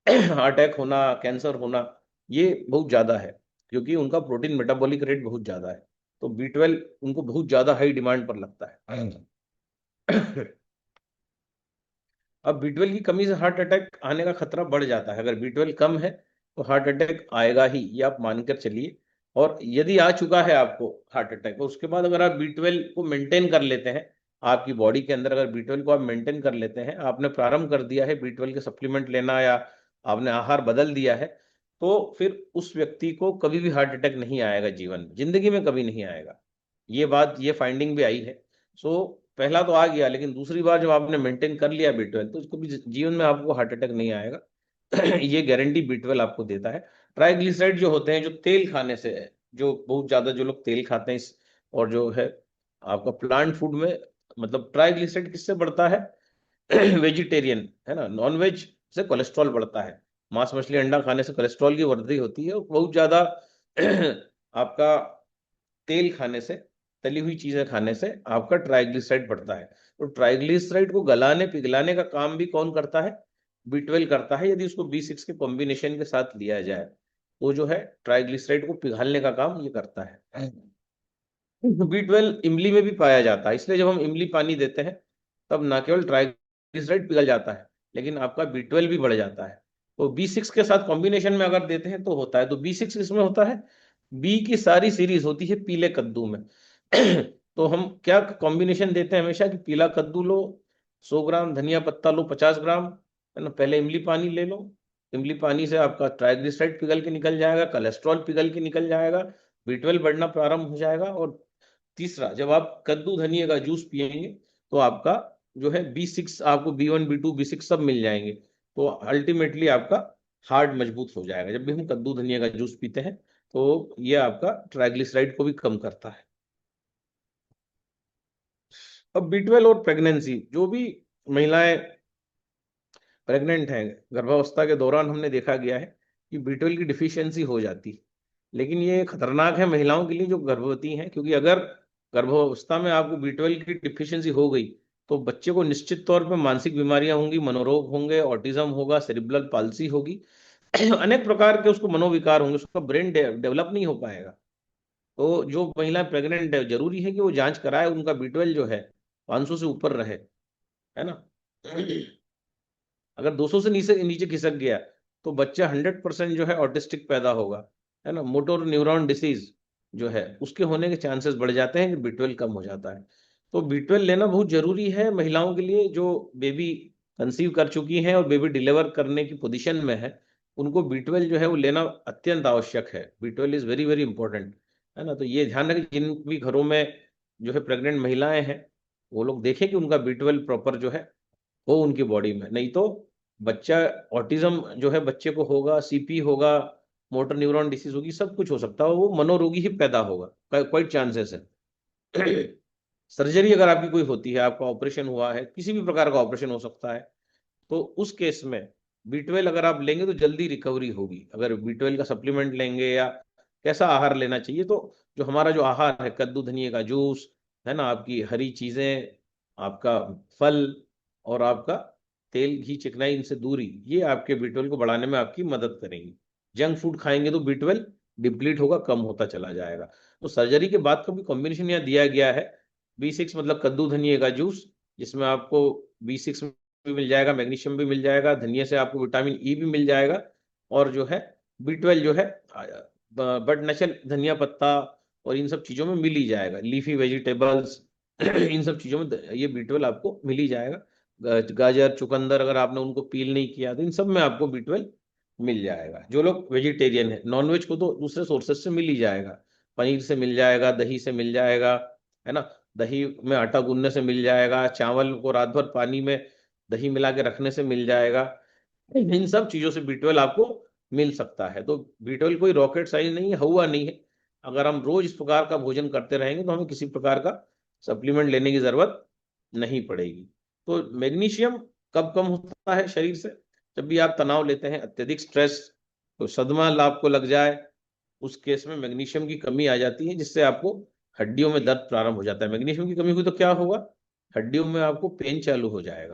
हार्ट अटैक होना, कैंसर होना, ये बहुत ज्यादा है, क्योंकि उनका प्रोटीन मेटाबॉलिक रेट बहुत ज्यादा है। तो B12 उनको बहुत ज्यादा हाई डिमांड पर लगता है। अब B12 की कमी से हार्ट अटैक आने का खतरा बढ़ जाता है। अगर B12 कम है तो हार्ट अटैक आएगा ही, ये आप मानकर चलिए। और यदि आ चुका है आपको हार्ट अटैक, तो उसके बाद अगर आप B12 को मेंटेन कर लेते हैं, आपकी बॉडी के अंदर अगर B12 को आप मेंटेन कर लेते हैं, आपने प्रारंभ कर दिया है B12 के सप्लीमेंट लेना, या आपने आहार बदल दिया है, तो फिर उस व्यक्ति को कभी भी हार्ट अटैक नहीं आएगा, जीवन में, जिंदगी में कभी नहीं आएगा। ये बात, ये फाइंडिंग भी आई है। सो पहला तो आ गया, लेकिन दूसरी बार जब आपने मेंटेन कर लिया B12, तो कभी जीवन में आपको हार्ट अटैक नहीं आएगा। ये गारंटी B12 आपको देता है। ट्राइग्लिसराइड जो होते हैं, जो तेल खाने से, जो बहुत ज्यादा जो लोग तेल खाते हैं और जो है आपका प्लांट फूड में, मतलब ट्राइग्लिसराइड किससे बढ़ता है? वेजिटेरियन, है ना, नॉन वेज से कोलेस्ट्रॉल बढ़ता है। मांस मछली अंडा खाने से कोलेस्ट्रॉल की वृद्धि होती है, और बहुत ज्यादा आपका तेल खाने से, तली हुई चीजें खाने से आपका ट्राइग्लिसराइड बढ़ता है। तो ट्राइग्लिसराइड को गलाने पिघलाने का काम भी कौन करता है? B12 करता है, यदि उसको B6 के कॉम्बिनेशन के साथ लिया जाए, तो जो है ट्राइग्लिसराइड को पिघालने का काम ये करता है। B12 इमली में भी पाया जाता है, इसलिए जब हम इमली पानी देते हैं तब ना केवल ट्राइग्लिसराइड पिघल जाता है लेकिन आपका B12 भी बढ़ जाता है। तो B6 के साथ कॉम्बिनेशन में अगर देते हैं तो होता है। तो B6 इसमें होता है, बी की सारी सीरीज होती है पीले कद्दू में। तो हम क्या कॉम्बिनेशन देते हैं हमेशा कि पीला कद्दू लो 100 ग्राम, धनिया पत्ता लो 50 ग्राम, है ना। पहले इमली पानी ले लो, इमली पानी से आपका ट्राइग्लिसराइड पिघल के निकल जाएगा, कोलेस्ट्रॉल पिघल के निकल जाएगा, B12 बढ़ना प्रारंभ हो जाएगा। और तीसरा, जब आप कद्दू धनिया का जूस पियेंगे तो आपका जो है B6, आपको B1 B2 B6 सब मिल जाएंगे। तो अल्टीमेटली आपका हार्ट मजबूत हो जाएगा। जब भी हम कद्दू धनिया का जूस पीते हैं तो ये आपका ट्राइग्लिसराइड को भी कम करता है। अब B12 और प्रेगनेंसी, जो भी महिलाएं प्रेग्नेंट हैं, गर्भावस्था के दौरान हमने देखा गया है कि B12 की डिफिशियंसी हो जाती है। लेकिन ये खतरनाक है महिलाओं के लिए जो गर्भवती हैं, क्योंकि अगर गर्भावस्था में आपको B12 की डिफिशियंसी हो गई तो बच्चे को निश्चित तौर पर मानसिक बीमारियां होंगी, मनोरोग होंगे, ऑटिज्म होगा, सेरिब्रल पाल्सी होगी, अनेक प्रकार के उसको मनोविकार होंगे, उसका ब्रेन डेवलप नहीं हो पाएगा। तो जो महिला प्रेग्नेंट है जरूरी है कि वो जांच कराए, उनका B12 जो है 500 से ऊपर रहे, है ना। अगर 200 से नीचे नीचे खिसक गया तो बच्चा 100% जो है ऑटिस्टिक पैदा होगा, है ना। मोटर न्यूरॉन डिसीज जो है उसके होने के चांसेस बढ़ जाते हैं, B12 कम हो जाता है। तो B12 लेना बहुत जरूरी है महिलाओं के लिए जो बेबी कंसीव कर चुकी हैं और बेबी डिलीवर करने की पोजीशन में है। उनको B12 जो है वो लेना अत्यंत आवश्यक है। B12 is very very important, है ना। तो ये ध्यान रखें, जिन भी घरों में जो है प्रेग्नेंट महिलाएं हैं वो लोग देखें कि उनका B12 प्रॉपर जो है हो उनकी बॉडी में, नहीं तो बच्चा ऑटिज्म जो है बच्चे को होगा, CP होगा, मोटर न्यूरॉन डिसीज होगी, सब कुछ हो सकता है, वो मनोरोगी ही पैदा होगा, क्वाइट चांसेस है। सर्जरी अगर आपकी कोई होती है, आपका ऑपरेशन हुआ है, किसी भी प्रकार का ऑपरेशन हो सकता है, तो उस केस में B12 अगर आप लेंगे तो जल्दी रिकवरी होगी। अगर B12 का सप्लीमेंट लेंगे या कैसा आहार लेना चाहिए, तो जो हमारा जो आहार है, कद्दू धनिया का जूस, है ना, आपकी हरी चीजें, आपका फल और आपका तेल घी चिकनाई, इनसे दूरी, ये आपके B12 को बढ़ाने में आपकी मदद करेंगी। जंक फूड खाएंगे तो B12 डिप्लीट होगा, कम होता चला जाएगा। तो सर्जरी के बाद का भी कॉम्बिनेशन यहाँ दिया गया है। B6 मतलब कद्दू धनिया का जूस, जिसमें आपको B6 भी मिल जाएगा, मैग्नीशियम भी मिल जाएगा, धनिया से आपको विटामिन E भी मिल जाएगा, और जो है B12 जो है बट नेचुरल धनिया पत्ता और इन सब चीजों में मिल ही जाएगा, लीफी वेजिटेबल्स, इन सब चीजों में ये B12 आपको मिल ही जाएगा। गाजर, चुकंदर अगर आपने उनको पील नहीं किया तो इन सब में आपको B12 मिल जाएगा। जो लोग वेजिटेरियन है, नॉनवेज को तो दूसरे सोर्सेस से मिल ही जाएगा, पनीर से मिल जाएगा, दही से मिल जाएगा, है ना। दही में आटा गूंदने से मिल जाएगा, चावल को रात भर पानी में दही मिला के रखने से मिल जाएगा, इन सब चीजों से B12 आपको मिल सकता है। तो B12 कोई रॉकेट साइंस नहीं है, हुआ नहीं है। अगर हम रोज इस प्रकार का भोजन करते रहेंगे तो हमें किसी प्रकार का सप्लीमेंट लेने की जरूरत नहीं पड़ेगी। तो मैग्नीशियम कब कम होता है शरीर से? जब भी आप तनाव लेते हैं, अत्यधिक स्ट्रेस, तो सदमा आपको लग जाए, उस केस में मैग्नीशियम की कमी आ जाती है, जिससे आपको हड्डियों में दर्द प्रारंभ हो जाता है। मैग्नीशियम की कमी हुई तो क्या होगा, हड्डियों में आपको पेन चालू हो जाएगा।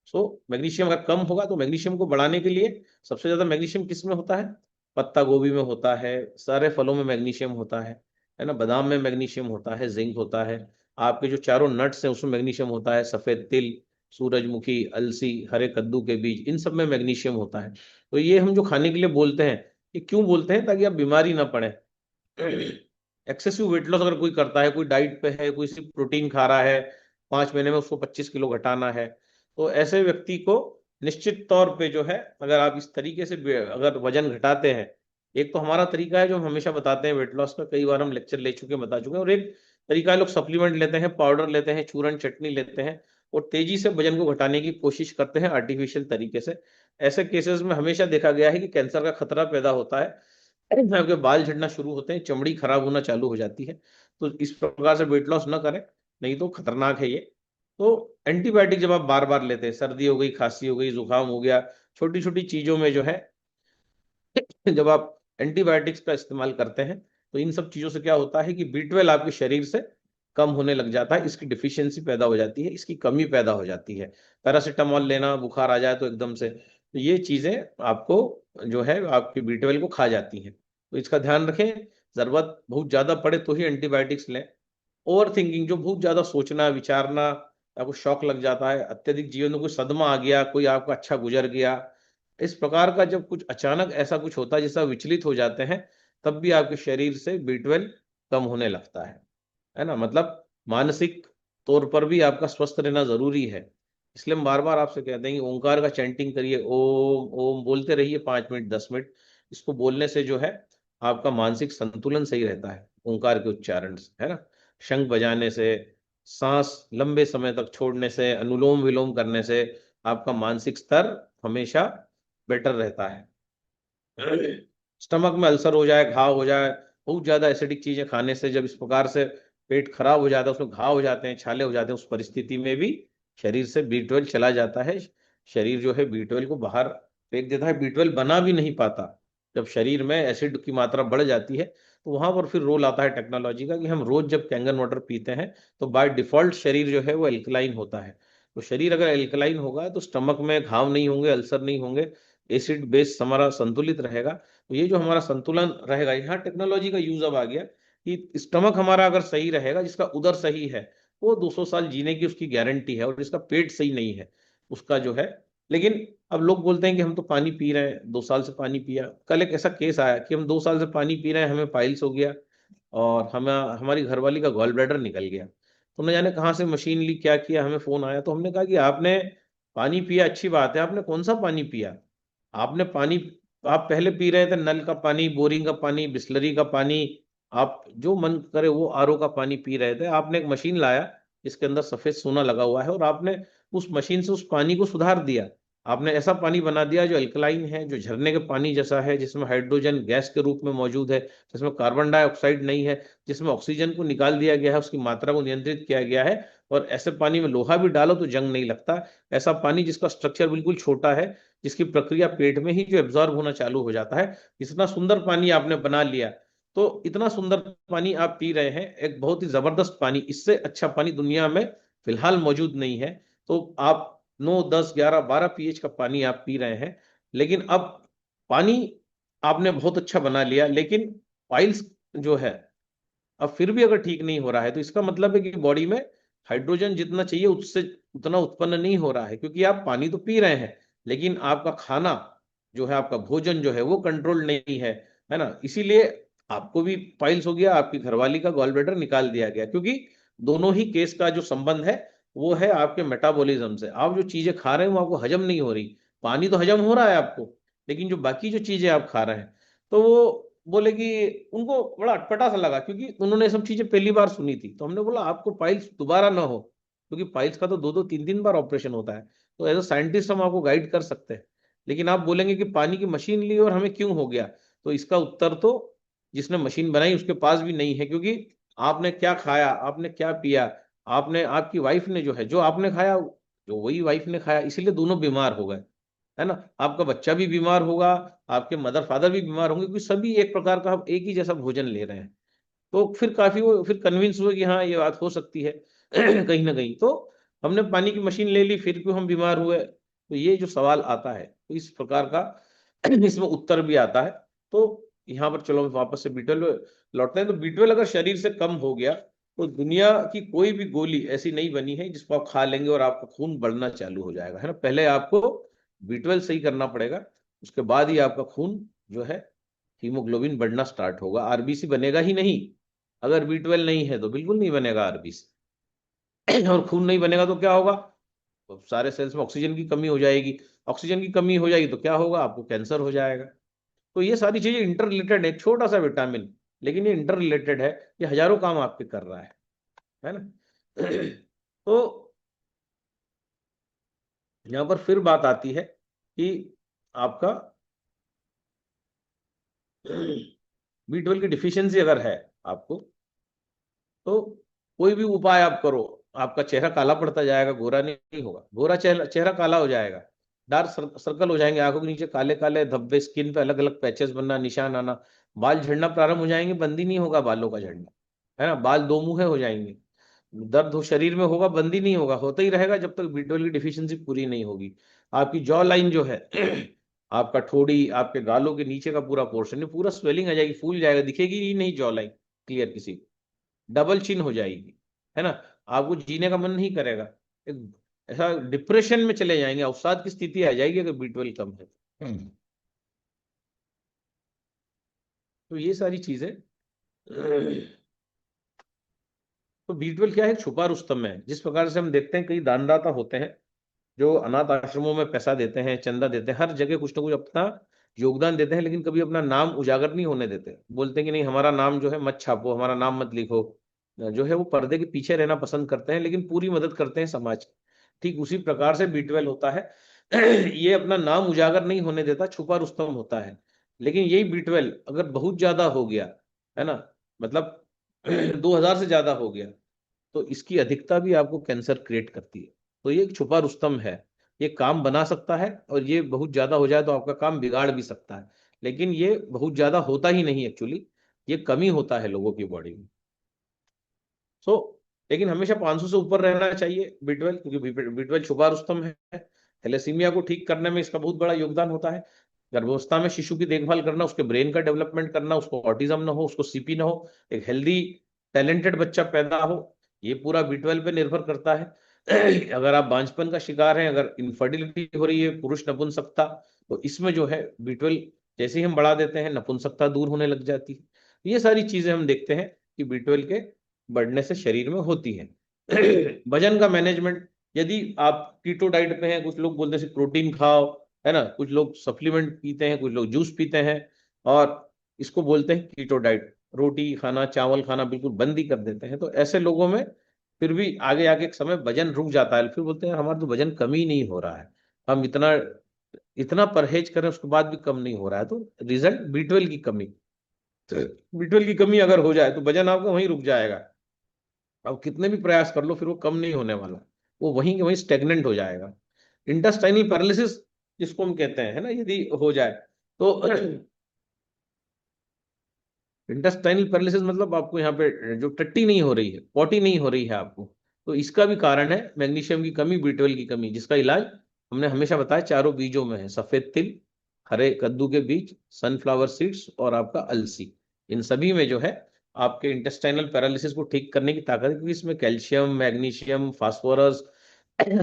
सो मैग्नीशियम अगर कम होगा तो मैग्नीशियम को बढ़ाने के लिए सबसे ज्यादा मैग्नीशियम किस में होता है? पत्ता गोभी में होता है, सारे फलों में मैग्नीशियम होता है ना। बादाम में मैग्नीशियम होता है, जिंक होता है, आपके जो चारों नट्स हैं उसमें मैग्नीशियम होता है, सफेद तिल, सूरजमुखी, अलसी, हरे कद्दू के बीज, इन सब में मैग्नीशियम होता है। तो ये हम जो खाने के लिए बोलते हैं, ये क्यों बोलते हैं? ताकि आप बीमारी ना पड़े। एक्सेसिव वेट लॉस अगर कोई करता है, कोई डाइट पे है, कोई सिर्फ प्रोटीन खा रहा है, 5 महीने में उसको 25 किलो घटाना है, तो ऐसे व्यक्ति को निश्चित तौर पे जो है, अगर आप इस तरीके से अगर वजन घटाते हैं, एक तो हमारा तरीका है जो हम हमेशा बताते हैं वेट लॉस का, कई बार हम लेक्चर ले चुके हैं, बता चुके हैं, और एक तरीका है लोग सप्लीमेंट लेते हैं, पाउडर लेते हैं, चूरन चटनी लेते हैं और तेजी से वजन को घटाने की कोशिश करते हैं आर्टिफिशियल तरीके से। ऐसे केसेस में हमेशा देखा गया है कि कैंसर का खतरा पैदा होता है, आपके बाल झड़ना शुरू होते हैं, चमड़ी खराब होना चालू हो जाती है। तो इस प्रकार से वेट लॉस ना करें, नहीं तो खतरनाक है ये। तो एंटीबायोटिक जब आप बार बार लेते हैं, सर्दी हो गई, खांसी हो गई, जुकाम हो गया, छोटी छोटी चीजों में जो है जब आप एंटीबायोटिक्स का इस्तेमाल करते हैं तो इन सब चीजों से क्या होता है कि B12 आपके शरीर से कम होने लग जाता है, इसकी डिफिशियंसी पैदा हो जाती है, इसकी कमी पैदा हो जाती है। पैरासीटामोल लेना, बुखार आ जाए तो एकदम से, तो ये चीजें आपको जो है आपकी B12 को खा जाती हैं। तो इसका ध्यान रखें। जरूरत बहुत ज्यादा पड़े तो ही एंटीबायोटिक्स लें। ओवर थिंकिंग, जो बहुत ज्यादा सोचना विचारना, आपको शौक लग जाता है, अत्यधिक जीवन में कोई सदमा आ गया, कोई आपका अच्छा गुजर गया, इस प्रकार का जब कुछ अचानक ऐसा कुछ होता है जिससे आप विचलित हो जाते हैं, तब भी आपके शरीर से B12 कम होने लगता है ना। मतलब मानसिक तौर पर भी आपका स्वस्थ रहना जरूरी है। इसलिए हम बार बार आपसे कहते हैं कि ओंकार का चैंटिंग करिए, ओम ओम बोलते रहिए 5 मिनट 10 मिनट। इसको बोलने से जो है आपका मानसिक संतुलन सही रहता है, ओंकार के उच्चारण से, है ना। शंख बजाने से, सांस लंबे समय तक छोड़ने से, अनुलोम विलोम करने से आपका मानसिक स्तर हमेशा बेटर रहता है। स्टमक में अल्सर हो जाए, घाव हो जाए, बहुत ज्यादा एसिडिक चीजें खाने से जब इस प्रकार से पेट खराब हो जाता है, उसमें घाव हो जाते हैं, छाले हो जाते हैं, उस परिस्थिति में भी शरीर से B12 चला जाता है। शरीर जो है B12 को बाहर फेंक देता है, B12 बना भी नहीं पाता। जब शरीर में एसिड की मात्रा बढ़ जाती है तो वहां पर फिर रोल आता है टेक्नोलॉजी का, कि हम रोज जब कैंगन वाटर पीते हैं तो बाय डिफॉल्ट शरीर जो है वो एल्कलाइन होता है। तो शरीर अगर एल्कलाइन होगा तो स्टमक में घाव नहीं होंगे, अल्सर नहीं होंगे, एसिड बेस हमारा संतुलित रहेगा। तो ये जो हमारा संतुलन रहेगा, यहाँ टेक्नोलॉजी का यूज अब आ गया कि स्टमक हमारा अगर सही रहेगा, जिसका उदर सही है वो 200 साल जीने की उसकी गारंटी है, और जिसका पेट सही नहीं है उसका जो है। लेकिन अब लोग बोलते हैं कि हम तो पानी पी रहे हैं, 2 साल से पानी पिया। कल एक ऐसा केस आया कि हम 2 साल से पानी पी रहे हैं, हमें पाइल्स हो गया और हमें हमारी घरवाली का गॉल ब्लैडर निकल गया। तो न जाने कहाँ से मशीन ली, क्या किया, हमें फोन आया। तो हमने कहा कि आपने पानी पिया, अच्छी बात है, आपने कौन सा पानी पिया? आपने पानी, आप पहले पी रहे थे नल का पानी, बोरिंग का पानी, बिस्लरी का पानी, आप जो मन करे वो RO का पानी पी रहे थे। आपने एक मशीन लाया इसके अंदर सफेद सोना लगा हुआ है, और आपने उस मशीन से उस पानी को सुधार दिया। आपने ऐसा पानी बना दिया जो अल्कलाइन है, जो झरने के पानी जैसा है, जिसमें हाइड्रोजन गैस के रूप में मौजूद है, जिसमें कार्बन डाइऑक्साइड नहीं है, जिसमें ऑक्सीजन को निकाल दिया गया है, उसकी मात्रा को नियंत्रित किया गया है। और ऐसे पानी में लोहा भी डालो तो जंग नहीं लगता। ऐसा पानी जिसका स्ट्रक्चर बिल्कुल छोटा है, जिसकी प्रक्रिया पेट में ही जो एब्जॉर्ब होना चालू हो जाता है, इतना सुंदर पानी आपने बना लिया। तो इतना सुंदर पानी आप पी रहे हैं, एक बहुत ही जबरदस्त पानी, इससे अच्छा पानी दुनिया में फिलहाल मौजूद नहीं है। तो आप 9 10 11 12 pH का पानी आप पी रहे हैं, लेकिन अब पानी आपने बहुत अच्छा बना लिया, लेकिन पाइल्स जो है अब फिर भी अगर ठीक नहीं हो रहा है, तो इसका मतलब है कि बॉडी में हाइड्रोजन जितना चाहिए उससे उतना उत्पन्न नहीं हो रहा है। क्योंकि आप पानी तो पी रहे हैं, लेकिन आपका खाना जो है, आपका भोजन जो है वो कंट्रोल नहीं है ना। इसीलिए आपको भी पाइल्स हो गया, आपकी घरवाली का गॉल ब्लैडर निकाल दिया गया। क्योंकि दोनों ही केस का जो संबंध है वो है आपके मेटाबॉलिज्म से। आप जो चीजें खा रहे हैं वो आपको हजम नहीं हो रही। पानी तो हजम हो रहा है आपको, लेकिन जो बाकी जो चीजें आप खा रहे हैं, तो वो बोले कि उनको बड़ा अटपटा सा लगा, क्योंकि उन्होंने ये सब चीजें पहली बार सुनी थी। तो हमने बोला आपको पाइल्स दोबारा ना हो, क्योंकि पाइल्स का तो 2 2 3 3 बार ऑपरेशन होता है। तो एज अ साइंटिस्ट हम आपको गाइड कर सकते हैं। लेकिन आप बोलेंगे कि पानी की मशीन ली और हमें क्यों हो गया, तो इसका उत्तर तो जिसने मशीन बनाई उसके पास भी नहीं है। क्योंकि आपने क्या खाया, आपने क्या पिया, आपने, आपकी वाइफ ने जो है, जो आपने खाया जो वही वाइफ ने खाया, इसीलिए दोनों बीमार हो गए, है ना। आपका बच्चा भी बीमार होगा, आपके मदर फादर भी बीमार होंगे, क्योंकि सभी एक प्रकार का हम एक ही जैसा भोजन ले रहे हैं। तो फिर काफी वो फिर कन्विंस हुए कि हाँ ये बात हो सकती है कहीं ना कहीं। तो हमने पानी की मशीन ले ली, फिर क्यों हम बीमार हुए? तो ये जो सवाल आता है, तो इस प्रकार का इसमें उत्तर भी आता है। तो यहाँ पर चलो वापस से B12 लौटते हैं। तो B12 अगर शरीर से कम हो गया, तो दुनिया की कोई भी गोली ऐसी नहीं बनी है जिसको आप खा लेंगे और आपका खून बढ़ना चालू हो जाएगा, है ना। पहले आपको B12 सही करना पड़ेगा, उसके बाद ही आपका खून जो है, हीमोग्लोबिन बढ़ना स्टार्ट होगा। RBC बनेगा ही नहीं अगर B12 नहीं है, तो बिल्कुल नहीं बनेगा RBC। और खून नहीं बनेगा तो क्या होगा? तो सारे सेल्स में ऑक्सीजन की कमी हो जाएगी। ऑक्सीजन की कमी हो जाएगी तो क्या होगा? आपको कैंसर हो जाएगा। तो ये सारी चीजें इंटर रिलेटेड है। एक छोटा सा विटामिन, लेकिन ये इंटर रिलेटेड है, ये हजारों काम आपके कर रहा है ना। तो यहां पर फिर बात आती है कि आपका B12 की डिफिशियंसी अगर है आपको, तो कोई भी उपाय आप करो, आपका चेहरा काला पड़ता जाएगा, गोरा नहीं होगा। गोरा चेहरा चेहरा काला हो जाएगा, डार्क सर्कल हो जाएंगे, आंखों के नीचे काले काले धब्बे, स्किन पे अलग अलग पैचेस बनना, निशान आना, बाल झड़ना प्रारंभ हो जाएंगे, बंदी नहीं होगा बालों का झड़ना, है ना। बाल दो मुंहे हो जाएंगे, दर्द हो शरीर में होगा, बंदी नहीं होगा, होता ही रहेगा जब तक B12 की डिफिशियंसी पूरी नहीं होगी। आपकी जॉ लाइन जो है आपका ठोड़ी, आपके गालों के नीचे का पूरा पोर्शन, पूरा स्वेलिंग आ जाएगी, फूल जाएगा, दिखेगी ही नहीं जॉ लाइन क्लियर किसी को, डबल चिन हो जाएगी, है ना। आपको जीने का मन नहीं करेगा, एक ऐसा डिप्रेशन में चले जाएंगे, अवसाद की स्थिति आ जाएगी अगर B12 कम है। तो ये सारी चीजें। तो B12 क्या है, छुपा रुस्तम है। जिस प्रकार से हम देखते हैं कई दानदाता होते हैं जो अनाथ आश्रमों में पैसा देते हैं, चंदा देते हैं, हर जगह कुछ ना कुछ अपना योगदान देते हैं, लेकिन कभी अपना नाम उजागर नहीं होने देते। बोलते हैं कि नहीं, हमारा नाम जो है मत छापो, हमारा नाम मत लिखो, जो है वो पर्दे के पीछे रहना पसंद करते हैं, लेकिन पूरी मदद करते हैं समाज की। ठीक उसी प्रकार से B12 होता है। ये अपना नाम उजागर नहीं होने देता, छुपा रुस्तम होता है। लेकिन यही B12 अगर बहुत ज्यादा हो गया, है ना, मतलब 2000 से ज्यादा हो गया, तो इसकी अधिकता भी आपको कैंसर क्रिएट करती है। तो ये एक छुपा रुस्तम है, ये काम बना सकता है, और ये बहुत ज्यादा हो जाए तो आपका काम बिगाड़ भी सकता है। लेकिन ये बहुत ज्यादा होता ही नहीं एक्चुअली, ये कमी होता है लोगों की बॉडी में। सो लेकिन हमेशा 500 से ऊपर रहना चाहिए B12, क्योंकि B12 छुपा रुस्तम है। थैलेसीमिया को ठीक करने में इसका बहुत बड़ा योगदान होता है। गर्भावस्था में शिशु की देखभाल करना, उसके ब्रेन का डेवलपमेंट करना, उसको ऑटिज्म ना हो, उसको CP ना हो, एक हेल्दी टैलेंटेड बच्चा पैदा हो, ये पूरा B12 पे निर्भर करता है। अगर आप बांझपन का शिकार हैं, अगर इनफर्टिलिटी हो रही है, पुरुष नपुंसकता, तो इसमें जो है B12 जैसे ही हम बढ़ा देते हैं, नपुंसकता दूर होने लग जाती है। ये सारी चीजें हम देखते हैं कि B12 के बढ़ने से शरीर में होती है। वजन का मैनेजमेंट, यदि आप कीटो डाइट पे हैं, कुछ लोग बोलते हैं प्रोटीन खाओ, है ना, कुछ लोग सप्लीमेंट पीते हैं, कुछ लोग जूस पीते हैं, और इसको बोलते हैं कीटो डाइट। रोटी खाना, चावल खाना बिल्कुल बंद ही कर देते हैं। तो ऐसे लोगों में फिर भी आगे आगे एक समय वजन रुक जाता है, फिर बोलते हैं हमारा तो वजन कम ही नहीं हो रहा है, हम इतना इतना परहेज करें उसके बाद भी कम नहीं हो रहा है। तो रिजल्ट B12 की कमी। B12 की कमी अगर हो जाए तो वजन आपका वहीं रुक जाएगा, अब कितने भी प्रयास कर लो फिर वो कम नहीं होने वाला, वो वहीं के वहीं स्टेगनेंट हो जाएगा। इंटेस्टाइनल पैरालिसिस जिसको हम कहते हैं, है ना, यदि हो जाए तो इंटेस्टाइनल पैरालिसिस मतलब आपको यहाँ पे जो टट्टी नहीं हो रही है, पॉटी नहीं हो रही है आपको, तो इसका भी कारण है मैग्नीशियम की कमी, B12 की कमी, जिसका इलाज हमने हमेशा बताया चारों बीजों में है। सफेद तिल, हरे कद्दू के बीज, सनफ्लावर सीड्स और आपका अलसी, इन सभी में जो है आपके इंटेस्टाइनल पैरालिसिस को ठीक करने की ताकत है, क्योंकि इसमें कैल्शियम, मैग्नीशियम, फास्फोरस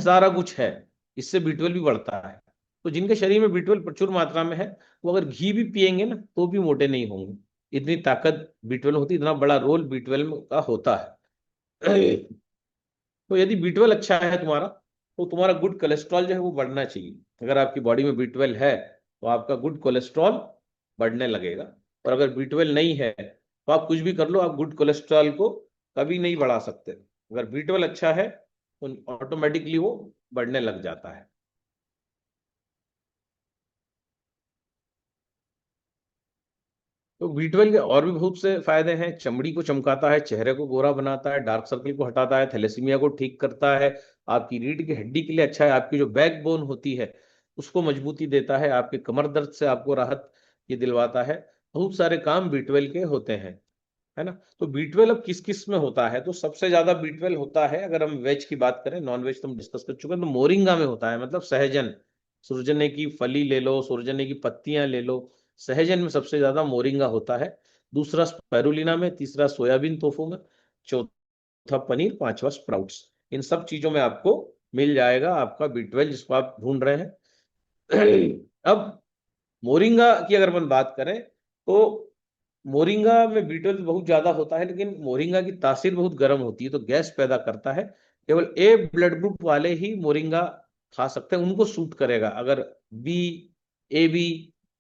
सारा कुछ है। इससे B12 भी बढ़ता है। तो जिनके शरीर में B12 प्रचुर मात्रा में है, वो अगर घी भी पिएंगे ना तो भी मोटे नहीं होंगे, इतनी ताकत B12 होती, इतना बड़ा रोल B12 का होता है। तो यदि B12 अच्छा है तुम्हारा, तो तुम्हारा गुड कोलेस्ट्रॉल जो है वो बढ़ना चाहिए। अगर आपकी बॉडी में B12 है तो आपका गुड कोलेस्ट्रॉल बढ़ने लगेगा, और अगर B12 नहीं है तो आप कुछ भी कर लो, आप गुड कोलेस्ट्रॉल को कभी नहीं बढ़ा सकते। अगर B12 अच्छा है तो ऑटोमेटिकली वो बढ़ने लग जाता है। तो B12 के और भी बहुत से फायदे हैं। चमड़ी को चमकाता है, चेहरे को गोरा बनाता है, डार्क सर्कल को हटाता है, थैलेसीमिया को ठीक करता है, आपकी रीढ़ की हड्डी के लिए अच्छा है, आपकी जो बैक बोन होती है उसको मजबूती देता है, आपके कमर दर्द से आपको राहत ये दिलवाता है। बहुत सारे काम B12 के होते हैं, है ना। तो B12 अब किस किस में होता है, तो सबसे ज्यादा B12 होता है, अगर हम वेज की बात करें, नॉन वेज तो हम डिस्कस कर चुके हैं, तो मोरिंगा में होता है, मतलब सहजन, सुरजने की फली ले लो, सुरजने की पत्तियां ले लो, सहजन में सबसे ज्यादा मोरिंगा होता है। दूसरा स्पाइरुलिना में, तीसरा सोयाबीन टोफू में, चौथा पनीर, पांचवा स्प्राउट्स। इन सब चीजों में आपको मिल जाएगा आपका B12 जिसको आप ढूंढ रहे हैं। अब मोरिंगा की अगर हम बात करें तो मोरिंगा में B12 बहुत ज्यादा होता है, लेकिन मोरिंगा की तासीर बहुत गर्म होती है, तो गैस पैदा करता है। केवल A ब्लड ग्रुप वाले ही मोरिंगा खा सकते हैं, उनको सूट करेगा। अगर B, AB,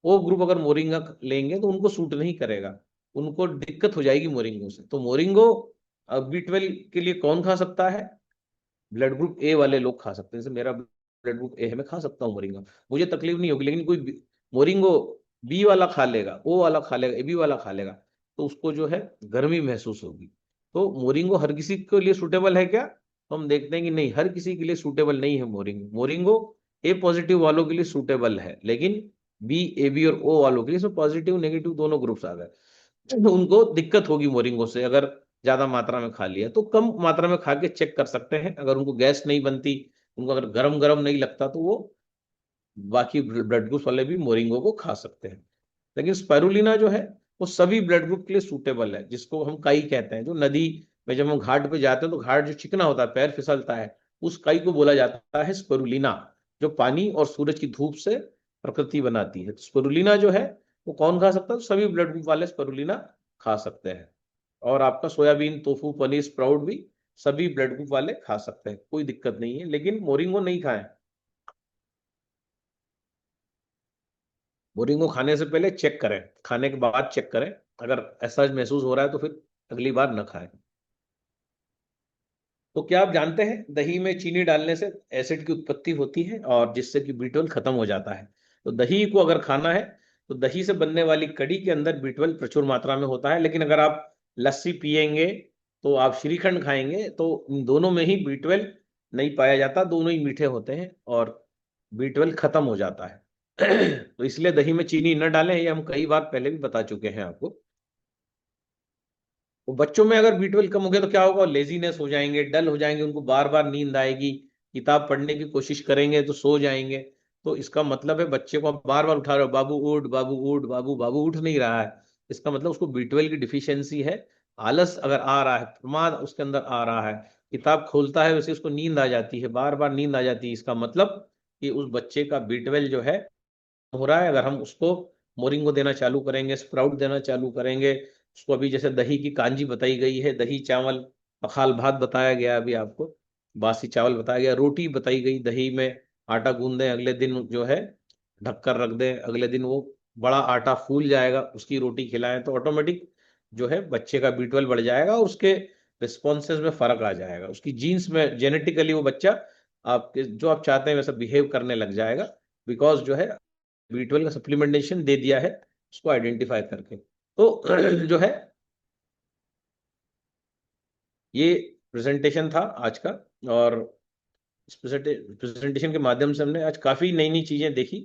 O ग्रुप अगर मोरिंगा लेंगे तो उनको सूट नहीं करेगा, उनको दिक्कत हो जाएगी मोरिंगो से। तो मोरिंगो B12 के लिए कौन खा सकता है, ब्लड ग्रुप A वाले लोग खा सकते हैं। जैसे मेरा ब्लड ग्रुप A है, मैं खा सकता हूँ मोरिंगा, मुझे तकलीफ नहीं होगी। लेकिन कोई मोरिंगो B वाला खा लेगा, O वाला खा लेगा, AB वाला खा लेगा, तो उसको जो है गर्मी महसूस होगी। तो मोरिंगो हर किसी के लिए सूटेबल है क्या, तो हम देखते हैं कि नहीं, हर किसी के लिए सूटेबल नहीं है मोरिंगो। मोरिंगो A पॉजिटिव वालों के लिए सूटेबल है, लेकिन B, AB और O वालों के लिए, इसमें पॉजिटिव नेगेटिव दोनों ग्रुप्स आ गए, तो उनको दिक्कत होगी मोरिंगो से। अगर ज्यादा मात्रा में खा लिया तो कम मात्रा में खा के चेक कर सकते हैं, अगर उनको गैस नहीं बनती, उनको अगर गरम गरम नहीं लगता, तो वो बाकी ब्लड ग्रुप वाले भी मोरिंगो को खा सकते हैं। लेकिन स्पाइरुलिना जो है वो सभी ब्लड ग्रुप के लिए सूटेबल है, जिसको हम काई कहते हैं। जो नदी में जब हम घाट पे जाते हैं तो घाट जो चिकना होता है, पैर फिसलता है, उस काई को बोला जाता है स्पाइरुलिना, जो पानी और सूरज की धूप से प्रकृति बनाती है। तो स्पाइरुलिना जो है वो कौन खा सकता है? तो सभी ब्लड ग्रुप वाले स्पाइरुलिना खा सकते हैं। और आपका सोयाबीन, टोफू, पनीर, स्प्राउट भी सभी ब्लड ग्रुप वाले खा सकते हैं, कोई दिक्कत नहीं है। लेकिन मोरिंगो नहीं खाएं। मोरिंगो खाने से पहले चेक करें, खाने के बाद चेक करें। अगर ऐसा महसूस हो रहा है तो फिर अगली बार न खाएं। तो क्या आप जानते हैं दही में चीनी डालने से एसिड की उत्पत्ति होती है और जिससे कि B12 खत्म हो जाता है। तो दही को अगर खाना है तो दही से बनने वाली कड़ी के अंदर B12 प्रचुर मात्रा में होता है। लेकिन अगर आप लस्सी पिएंगे, तो आप श्रीखंड खाएंगे, तो इन दोनों में ही B12 नहीं पाया जाता, दोनों ही मीठे होते हैं और B12 खत्म हो जाता है। तो इसलिए दही में चीनी न डालें, ये हम कई बार पहले भी बता चुके हैं आपको। वो बच्चों में अगर B12 कम हो गया तो क्या होगा? लेजीनेस हो जाएंगे, डल हो जाएंगे, उनको बार बार नींद आएगी, किताब पढ़ने की कोशिश करेंगे तो सो जाएंगे। तो इसका मतलब है बच्चे को आप बार बार उठा रहे हो, बाबू उठ, बाबू उठ, बाबू, बाबू उठ नहीं रहा है। इसका मतलब उसको B12 की डिफिशियंसी है। आलस अगर आ रहा है, प्रमाद उसके अंदर आ रहा है, किताब खोलता है वैसे उसको नींद आ जाती है, बार बार नींद आ जाती है, इसका मतलब कि उस बच्चे का B12 जो है हो रहा है। अगर हम उसको मोरिंगो देना चालू करेंगे, स्प्राउट देना चालू करेंगे, उसको अभी जैसे दही की कांजी बताई गई है, दही चावल पखाल भात बताया गया, अभी आपको बासी चावल बताया गया, रोटी बताई गई, दही में आटा गूंद दें, अगले दिन जो है ढक कर रख दें, अगले दिन वो बड़ा आटा फूल जाएगा, उसकी रोटी खिलाएं, तो ऑटोमेटिक जो है बच्चे का B12 बढ़ जाएगा और उसके रिस्पॉन्सेज में फर्क आ जाएगा, उसकी जीन्स में जेनेटिकली वो बच्चा आपके जो आप चाहते हैं वैसा बिहेव करने लग जाएगा। बिकॉज जो है B12 का सप्लीमेंटेशन दे दिया है उसको आइडेंटिफाई करके। तो जो है ये प्रेजेंटेशन था आज का, और इस प्रेजेंटेशन के माध्यम से हमने आज काफी नई नई चीजें देखी।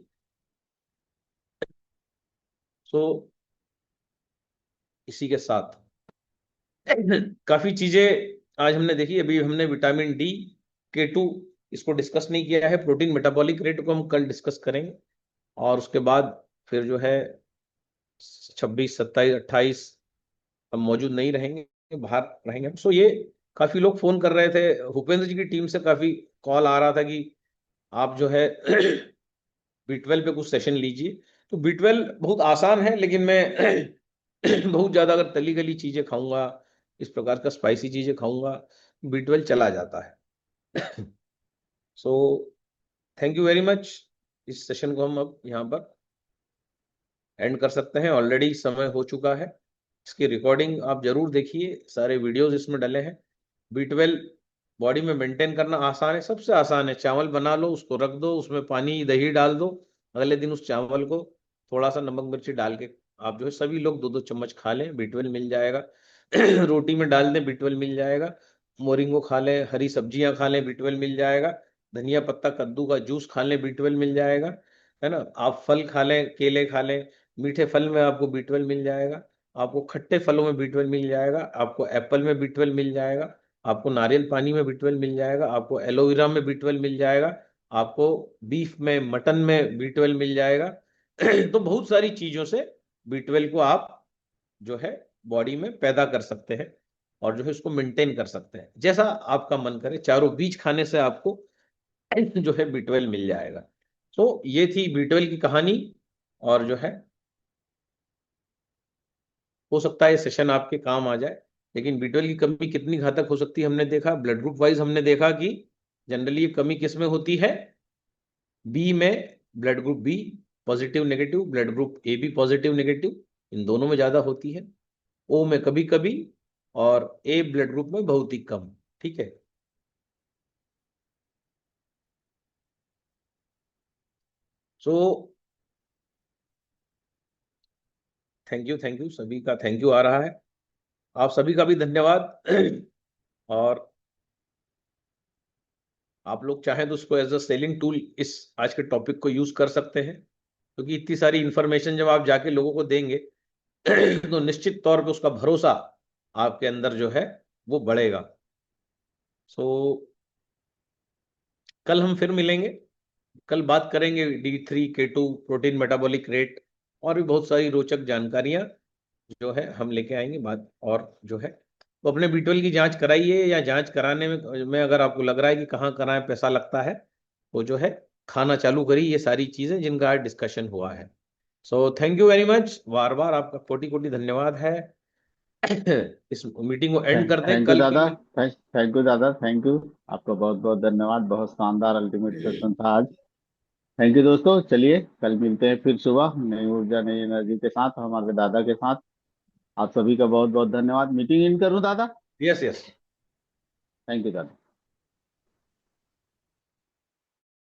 सो इसी के साथ काफी चीजें आज हमने देखी। अभी हमने विटामिन डी, K2 इसको डिस्कस नहीं किया है। प्रोटीन मेटाबॉलिक रेट को हम कल डिस्कस करेंगे, और उसके बाद फिर जो है 26, 27, 28 हम मौजूद नहीं रहेंगे, बाहर रहेंगे हम। सो ये काफी लोग फोन कर रहे थे, भूपेंद्र जी की टीम से काफी कॉल आ रहा था कि आप जो है B12 पे कुछ सेशन लीजिए। तो B12 बहुत आसान है, लेकिन मैं बहुत ज्यादा अगर तली गली चीजें खाऊंगा, इस प्रकार का स्पाइसी चीजें खाऊंगा, B12 चला जाता है। So thank you very much. इस सेशन को हम अब यहाँ पर एंड कर सकते हैं, ऑलरेडी समय हो चुका है। इसकी रिकॉर्डिंग आप जरूर देखिए, सारे वीडियोस इसमें डले हैं। B12 बॉडी में मेंटेन करना आसान है, सबसे आसान है। चावल बना लो, उसको रख दो, उसमें पानी दही डाल दो, अगले दिन उस चावल को थोड़ा सा नमक मिर्ची डाल के आप जो है सभी लोग 2-2 चम्मच खा लें, B12 मिल जाएगा। रोटी में डाल दें, B12 मिल जाएगा। मोरिंगो खा लें, हरी सब्जियां खा लें, B12 मिल जाएगा। धनिया पत्ता कद्दू का जूस खा लें, B12 मिल जाएगा, है ना। आप फल खा लें, केले खा लें, मीठे फल में आपको B12 मिल जाएगा, आपको खट्टे फलों में B12 मिल जाएगा, आपको एप्पल में B12 मिल जाएगा, आपको नारियल पानी में B12 मिल जाएगा, आपको एलोवेरा में B12 मिल जाएगा, आपको बीफ में, मटन में B12 मिल जाएगा। तो बहुत सारी चीजों से B12 को आप जो है बॉडी में पैदा कर सकते हैं और जो है उसको मेंटेन कर सकते हैं, जैसा आपका मन करे। चारों बीज खाने से आपको जो है B12 मिल जाएगा। तो ये थी B12 की कहानी। और जो है हो सकता है सेशन आपके काम आ जाए। लेकिन B12 की कमी कितनी घातक हो सकती है हमने देखा, ब्लड ग्रुप वाइज हमने देखा कि जनरली ये कमी किस में होती है? बी में, blood group B positive negative, blood group A भी पॉजिटिव नेगेटिव, इन दोनों में ज्यादा होती है। ओ में कभी कभी, और ए ब्लड ग्रुप में बहुत ही कम। ठीक है। सो थैंक यू सभी का, थैंक यू आ रहा है। आप सभी का भी धन्यवाद। और आप लोग चाहें तो उसको एज अ सेलिंग टूल इस आज के टॉपिक को यूज कर सकते हैं, क्योंकि इतनी सारी इंफॉर्मेशन जब आप जाके लोगों को देंगे तो निश्चित तौर पे उसका भरोसा आपके अंदर जो है वो बढ़ेगा। सो कल हम फिर मिलेंगे कल बात करेंगे D3K2 प्रोटीन मेटाबॉलिक रेट और भी बहुत सारी रोचक जानकारियां जो है हम लेके आएंगे बात। और जो है तो अपने B12 की जांच कराइए, या जांच कराने में अगर आपको लग रहा है कि कहाँ कराएं, पैसा लगता है, तो जो है खाना चालू करिए। ये सारी चीजें जिनका आज डिस्कशन हुआ है। So thank you very much, बार बार आपका कोटि कोटि धन्यवाद है। इस मीटिंग को एंड करते हैं थैंक यू कल दादा, की। थैंक यू दादा, थैंक यू। आपका बहुत बहुत धन्यवाद, बहुत शानदार अल्टीमेट सेशन था आज। थैंक यू दोस्तों, चलिए कल मिलते हैं फिर सुबह नई ऊर्जा नई एनर्जी के साथ, हमारे दादा के साथ। आप सभी का बहुत बहुत धन्यवाद। मीटिंग इन करूं दादा? Yes yes. थैंक यू दादा।